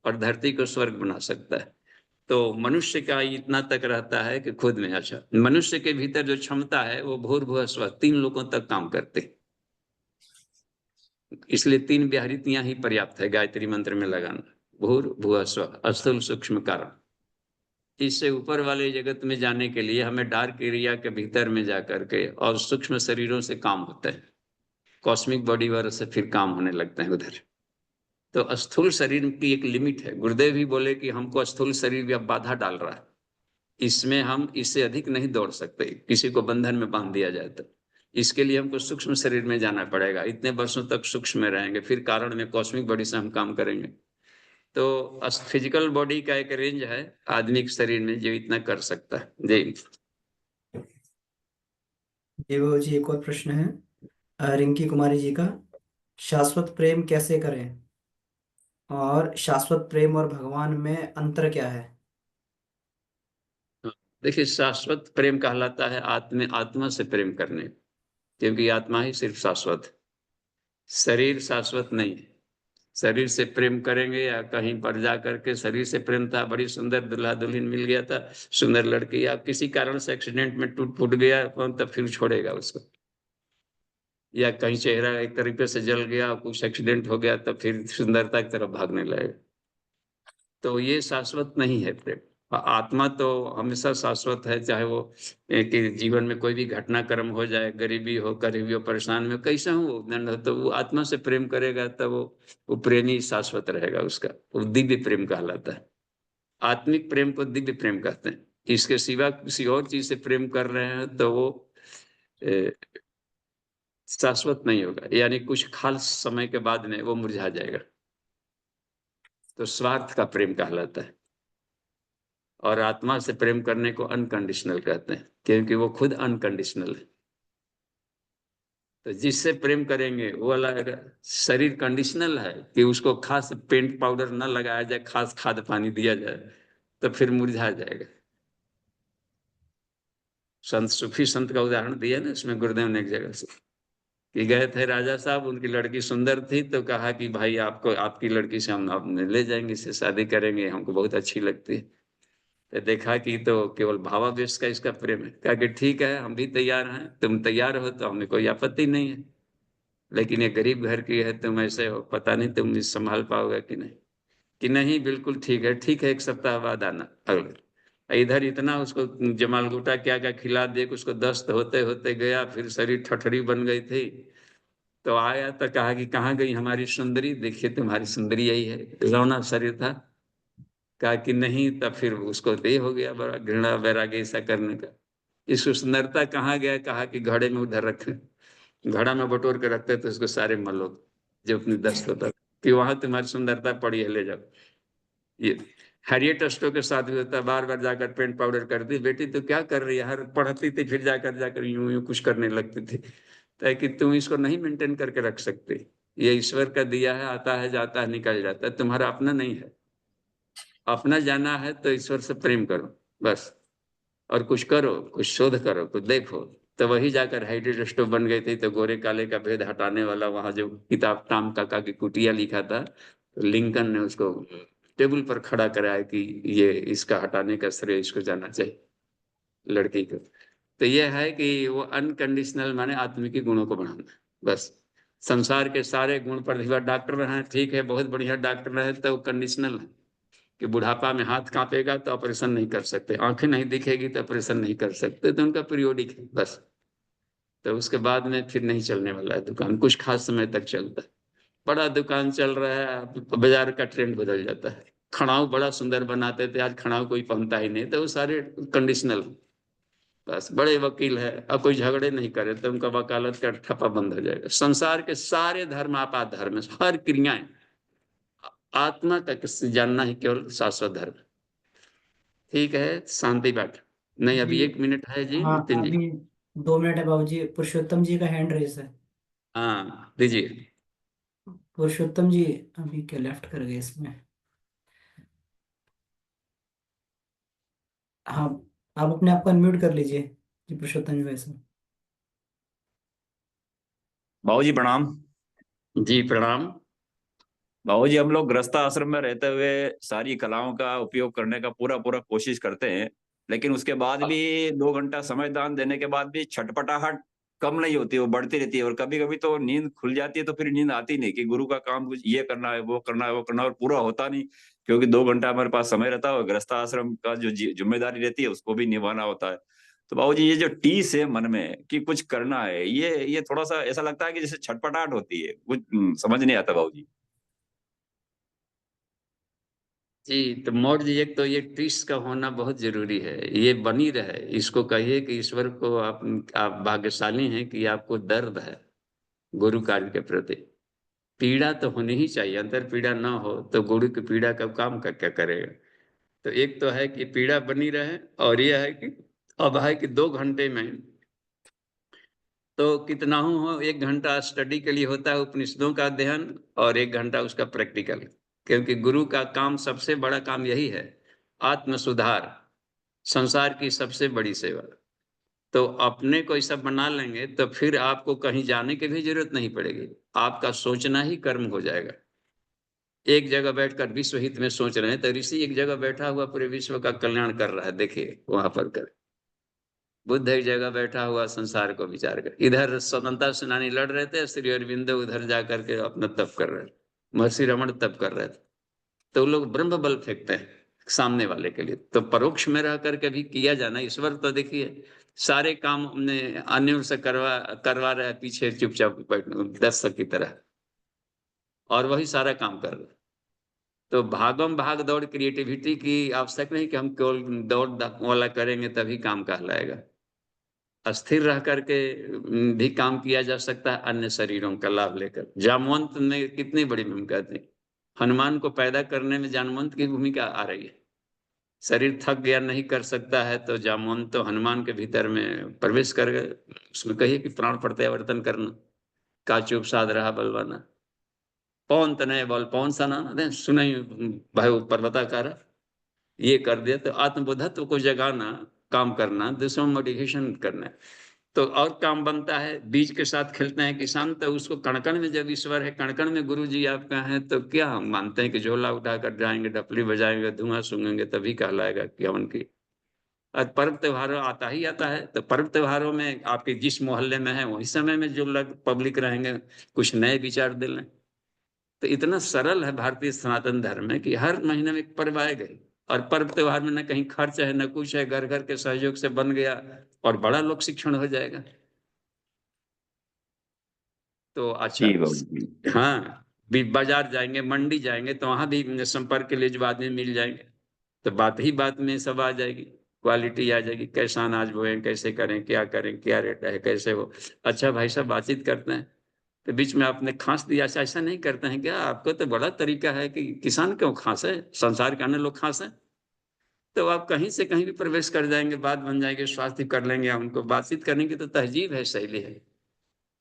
A: और धरती को स्वर्ग बना सकता है। तो मनुष्य का इतना तक रहता है कि खुद में, अच्छा, मनुष्य के भीतर जो क्षमता है वो भूर्भुवः स्वः 3 लोगों तक काम करते, इसलिए 3 व्याहृतियां ही पर्याप्त है गायत्री मंत्र में लगाना, भूर्भुवः स्वः, स्थूल सूक्ष्म कारण। इससे ऊपर वाले जगत में जाने के लिए हमें डार्क एरिया के भीतर में जाकर के और सूक्ष्म शरीरों से काम होता है, कॉस्मिक बॉडी वाले से फिर काम होने लगते हैं उधर। तो स्थूल शरीर की एक लिमिट है, गुरुदेव भी बोले कि हमको स्थूल शरीर भी बाधा डाल रहा है, इसमें हम इससे अधिक नहीं दौड़ सकते, किसी को बंधन में बांध दिया जाए तो। इसके लिए हमको सूक्ष्म शरीर में जाना पड़ेगा, इतने वर्षों तक सूक्ष्म में रहेंगे, फिर कारण में कॉस्मिक बॉडी से हम काम करेंगे। तो फिजिकल बॉडी का एक रेंज है आदमी के शरीर में जो इतना कर सकता है। जी
B: जी बाबूजी, एक और प्रश्न है रिंकी कुमारी जी का। शाश्वत प्रेम कैसे करें, और शाश्वत प्रेम और भगवान में अंतर क्या है?
A: देखिए, शाश्वत प्रेम कहलाता है आत्मा से प्रेम करने, क्योंकि आत्मा ही सिर्फ शाश्वत है, शरीर शाश्वत नहीं है। शरीर से प्रेम करेंगे या कहीं पर जा करके शरीर से प्रेम था, बड़ी सुंदर दूल्हा दुल्हन मिल गया था, सुंदर लड़की, या किसी कारण से एक्सीडेंट में टूट फूट गया, तब फिर छोड़ेगा उसको। या कहीं चेहरा एक तरीके से जल गया, कुछ एक्सीडेंट हो गया, तब फिर सुंदरता की तरफ भागने लगेगा। तो ये शाश्वत नहीं है प्रेम। आत्मा तो हमेशा शाश्वत है, चाहे वो कि जीवन में कोई भी घटनाक्रम हो जाए, गरीबी हो, गरीबी हो, परेशान में, कैसा हो वो दंड हो, तो वो आत्मा से प्रेम करेगा, तब वो प्रेमी शाश्वत रहेगा, उसका वो दिव्य प्रेम कहलाता है। आत्मिक प्रेम को दिव्य प्रेम कहते हैं। इसके सिवा किसी और चीज से प्रेम कर रहे हैं तो वो शाश्वत नहीं होगा, यानी कुछ खास समय के बाद में वो मुरझा जाएगा। तो स्वार्थ का प्रेम कहलाता है। और आत्मा से प्रेम करने को अनकंडीशनल कहते हैं, क्योंकि वो खुद अनकंडीशनल है। तो जिससे प्रेम करेंगे वो अलग। शरीर कंडीशनल है कि उसको खास पेंट पाउडर न लगाया जाए, खास खाद पानी दिया जाए, तो फिर मुरझा जाएगा। संत सूफी संत का उदाहरण दिया ना इसमें गुरुदेव ने एक जगह से, कि गए थे राजा साहब, उनकी लड़की सुंदर थी, तो कहा कि भाई आपको, आपकी लड़की से हम अपने ले जाएंगे, इससे शादी करेंगे, हमको बहुत अच्छी लगती है। तो देखा कि तो केवल भावावेश का इसका प्रेम है। कहा कि ठीक है, हम भी तैयार हैं, तुम तैयार हो तो हमें कोई आपत्ति नहीं है, लेकिन ये गरीब घर की है, तुम ऐसे हो, पता नहीं तुम इस संभाल पाओगे कि नहीं। कि नहीं बिल्कुल ठीक है, ठीक है, 1 सप्ताह बाद आना। अगले इधर इतना उसको जमाल गोटा क्या क्या खिला दे कि उसको दस्त होते होते गया, फिर शरीर ठठरी बन गई थी। तो आया तो कहा कि कहाँ गई हमारी सुंदरी, देखिए तुम्हारी सुंदरी यही है। रौना शरीर था। कहा कि नहीं, तब फिर उसको दे हो गया बड़ा घृणा वैराग्य ऐसा करने का। इस सुंदरता कहाँ गया, कहा कि घड़े में उधर रखे, घड़ा में बटोर के रखते तो उसको सारे मलो जो अपनी दस्त होता कि वहां तुम्हारी सुंदरता पड़ी है, ले जाओ। ये हैरियट स्टो के साथ भी होता है, बार बार जाकर पेंट पाउडर करती, बेटी तो क्या कर रही है, हर पढ़ती थी, फिर जाकर जाकर यूं यूं कुछ करने लगती थी। ताकि तुम इसको नहीं मेंटेन करके रख सकते, ये ईश्वर का दिया है, आता है जाता है निकल जाता है, तुम्हारा अपना नहीं है। अपना जाना है तो ईश्वर से प्रेम करो बस, और कुछ करो, कुछ शोध करो, कुछ देखो। तो वही जाकर हाइड्रेट स्टोव बन गई थी। तो गोरे काले का भेद हटाने वाला वहां जो किताब टाम काका की कुटिया लिखा था, तो लिंकन ने उसको टेबल पर खड़ा कराया कि ये इसका हटाने का श्रेय इसको जाना चाहिए, लड़की को। तो ये है कि वो अनकंडीशनल माने आत्मिक गुणों को बढ़ाना बस। संसार के सारे गुण प्रतिभा डॉक्टर हैं, ठीक है, बहुत बढ़िया डॉक्टर है, तो कंडीशनल है कि बुढ़ापा में हाथ कांपेगा तो ऑपरेशन नहीं कर सकते, आंखें नहीं दिखेगी तो ऑपरेशन नहीं कर सकते, तो उनका पीरियोडिक है बस। तो उसके बाद में फिर नहीं चलने वाला है दुकान, कुछ खास समय तक चलता है। बड़ा दुकान चल रहा है, बाजार का ट्रेंड बदल जाता है। खड़ाऊ बड़ा सुंदर बनाते थे, आज खड़ाऊ कोई पहनता ही नहीं, तो वो सारे कंडीशनल बस। बड़े वकील है, अब कोई झगड़े नहीं करे तो उनका वकालत का ठप्पा बंद हो जाएगा। संसार के सारे धर्म आपात धर्म, हर क्रियाएं आत्मा तक से जानना ही केवल शाश्वत धर्म। ठीक है, शांति बैठ। नहीं, अभी
B: जी
A: 1 मिनट है जी
B: हाँ,
A: नितिन जी।
B: अभी 2 मिनट है बाबूजी। पुरुषोत्तम जी का हैंड रेस है।
A: हाँ दीजिए।
B: पुरुषोत्तम जी अभी क्या लेफ्ट कर गए इसमें। हाँ, आप अपने आप को अनम्यूट कर लीजिए जी, पुरुषोत्तम जी वैसे।
F: बाबूजी प्रणाम।
A: जी प्रणाम।
F: बाबूजी हम लोग गृहस्थ आश्रम में रहते हुए सारी कलाओं का उपयोग करने का पूरा पूरा कोशिश करते हैं, लेकिन उसके बाद भी 2 घंटा समय दान देने के बाद भी छटपटाहट कम नहीं होती, वो बढ़ती रहती है। और कभी कभी तो नींद खुल जाती है, तो फिर नींद आती नहीं कि गुरु का काम कुछ ये करना है, वो करना है, वो करना है, और पूरा होता नहीं, क्योंकि 2 घंटा हमारे पास समय रहता है और गृहस्थ आश्रम का जो जिम्मेदारी रहती है उसको भी निभाना होता है। तो बाबूजी ये जो टीस है मन में कि कुछ करना है, ये थोड़ा सा ऐसा लगता है कि जैसे छटपटाहट होती है, कुछ समझ नहीं आता बाबूजी।
A: जी तो मौर्य जी, एक तो ये ट्रिस का होना बहुत जरूरी है, ये बनी रहे। इसको कहिए कि ईश्वर को आप भाग्यशाली हैं कि आपको दर्द है गुरु कार्य के प्रति। पीड़ा तो होनी ही चाहिए, अंतर पीड़ा ना हो तो गुरु की पीड़ा का काम का क्या करेगा। तो एक तो है कि पीड़ा बनी रहे, और यह है कि अब है कि 2 घंटे में तो कितना हो, 1 घंटा स्टडी के लिए होता है उपनिषदों का अध्ययन, और 1 घंटा उसका प्रैक्टिकल। क्योंकि गुरु का काम, सबसे बड़ा काम यही है, आत्म सुधार, संसार की सबसे बड़ी सेवा। तो अपने को ऐसा बना लेंगे तो फिर आपको कहीं जाने की भी जरूरत नहीं पड़ेगी, आपका सोचना ही कर्म हो जाएगा। एक जगह बैठकर विश्व हित में सोच रहे हैं तो ऋषि एक जगह बैठा हुआ पूरे विश्व का कल्याण कर रहा है, देखिए वहां पर कर। बुद्ध एक जगह बैठा हुआ संसार को विचार कर, इधर स्वतंत्रता सेनानी लड़ रहे थे, श्री अरविंदो उधर जाकर के अपना तप कर रहे थे, महर्षि रमण तप कर रहे थे। तो वो लोग ब्रह्म बल फेंकते हैं सामने वाले के लिए, तो परोक्ष में रह करके भी किया जाना। ईश्वर तो देखिए सारे काम हमने अन्यों से करवा रहे हैं, पीछे चुपचाप बैठ दर्शक की तरह, और वही सारा काम कर रहे हैं। तो भागम भाग दौड़ क्रिएटिविटी की आवश्यक नहीं कि हम केवल दौड़ वाला करेंगे तभी काम कहलाएगा। अस्थिर रह करके भी काम किया जा सकता है, अन्य शरीरों का लाभ लेकर। जामवंत ने कितनी बड़ी भूमिका थी, हनुमान को पैदा करने में जामवंत की भूमिका आ रही है। शरीर थक गया, नहीं कर सकता है, तो जामवंत तो हनुमान के भीतर में प्रवेश कर गए। उसमें कहिए कि प्राण प्रत्यावर्तन करना, का चुप साध रहा बलवाना, पवन तनय बल पवन सना दे सुनई भाई पर्वताकार, ये कर दिया। तो आत्मबोधत्व को जगाना, काम करना, दूसरों मोटिवेशन करना। तो और काम बनता है। बीज के साथ खेलते हैं किसान, तो उसको कण-कण में जब ईश्वर है, कण-कण में गुरु जी आपका है, तो क्या हम मानते हैं कि झोला उठाकर जाएंगे, डफली बजाएंगे, धुआं सूंघेंगे तभी कहलाएगा कि हवन की। और पर्व त्योहारों आता ही आता है, तो पर्व त्योहारों में आपके जिस मोहल्ले में है वही समय में जो लोग पब्लिक रहेंगे कुछ नए विचार दे लें। तो इतना सरल है भारतीय सनातन धर्म में कि हर महीने में एक पर्व आएगा, और पर्व त्योहार में न कहीं खर्च है न कुछ है, घर घर के सहयोग से बन गया और बड़ा लोक शिक्षण हो जाएगा। तो अच्छा,
F: जी बाबूजी।
A: हाँ, भी बाजार जाएंगे, मंडी जाएंगे, तो वहां भी संपर्क के लिए जो आदमी मिल जाएंगे, तो बात ही बात में सब आ जाएगी, क्वालिटी आ जाएगी, कैसा अनाज बोए, कैसे करें, क्या रेट है, कैसे हो। अच्छा भाई साहब, बातचीत करते हैं तो बीच में आपने खांस दिया, ऐसा नहीं करते हैं क्या? आपको तो बड़ा तरीका है कि किसान क्यों खांसे, संसार के अन्य लोग खांसे। तो आप कहीं से कहीं भी प्रवेश कर जाएंगे, बात बन जाएगी, स्वास्थ्य कर लेंगे, उनको बातचीत करने की तो तहजीब है, शैली है।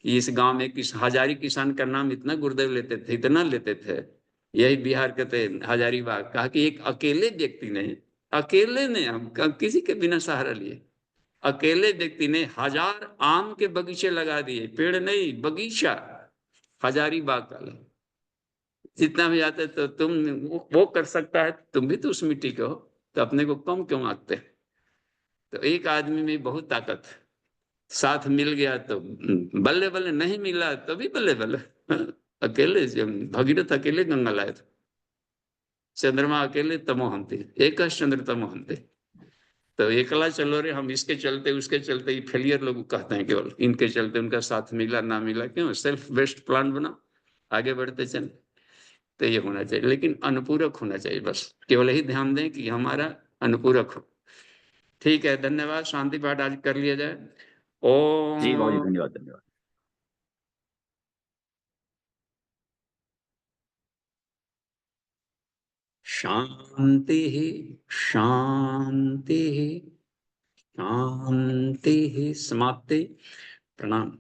A: कि इस गांव में हजारी किसान का नाम इतना गुरुदेव लेते थे, इतना लेते थे। यही बिहार के थे हजारीबाग, कहा कि एक अकेले व्यक्ति ने, अकेले ने, हम किसी के बिना सहारा लिए, अकेले व्यक्ति ने 1000 आम के बगीचे लगा दिए, पेड़ नहीं बगीचा, हजारीबाग का। जितना भी आते तो तुम, वो कर सकता है, तुम भी तो उस मिट्टी के हो, तो अपने को कम क्यों आंकते? तो एक आदमी में बहुत ताकत है। साथ मिल गया तो बल्ले बल्ले, नहीं मिला तो भी बल्ले बल्ले। अकेले भगीरथ अकेले गंगा लाए थे, चंद्रमा अकेले तमोहंते, एक चंद्र तमोहंते। तो एकला चलो रे, हम इसके चलते उसके चलते, ये फेलियर लोग कहते हैं केवल, इनके चलते उनका साथ मिला ना मिला, क्यों? सेल्फ बेस्ड प्लान बनाओ, आगे बढ़ते चले। तो ये होना चाहिए, लेकिन अनुपूरक होना चाहिए, बस केवल यही ध्यान दें कि हमारा अनुपूरक हो। ठीक है, धन्यवाद। शांति पाठ आज कर लिया जाए।
F: जी बाबूजी,
A: ओम
F: धन्यवाद धन्यवाद।
A: शांति शांति शांति। समाप्ति। प्रणाम।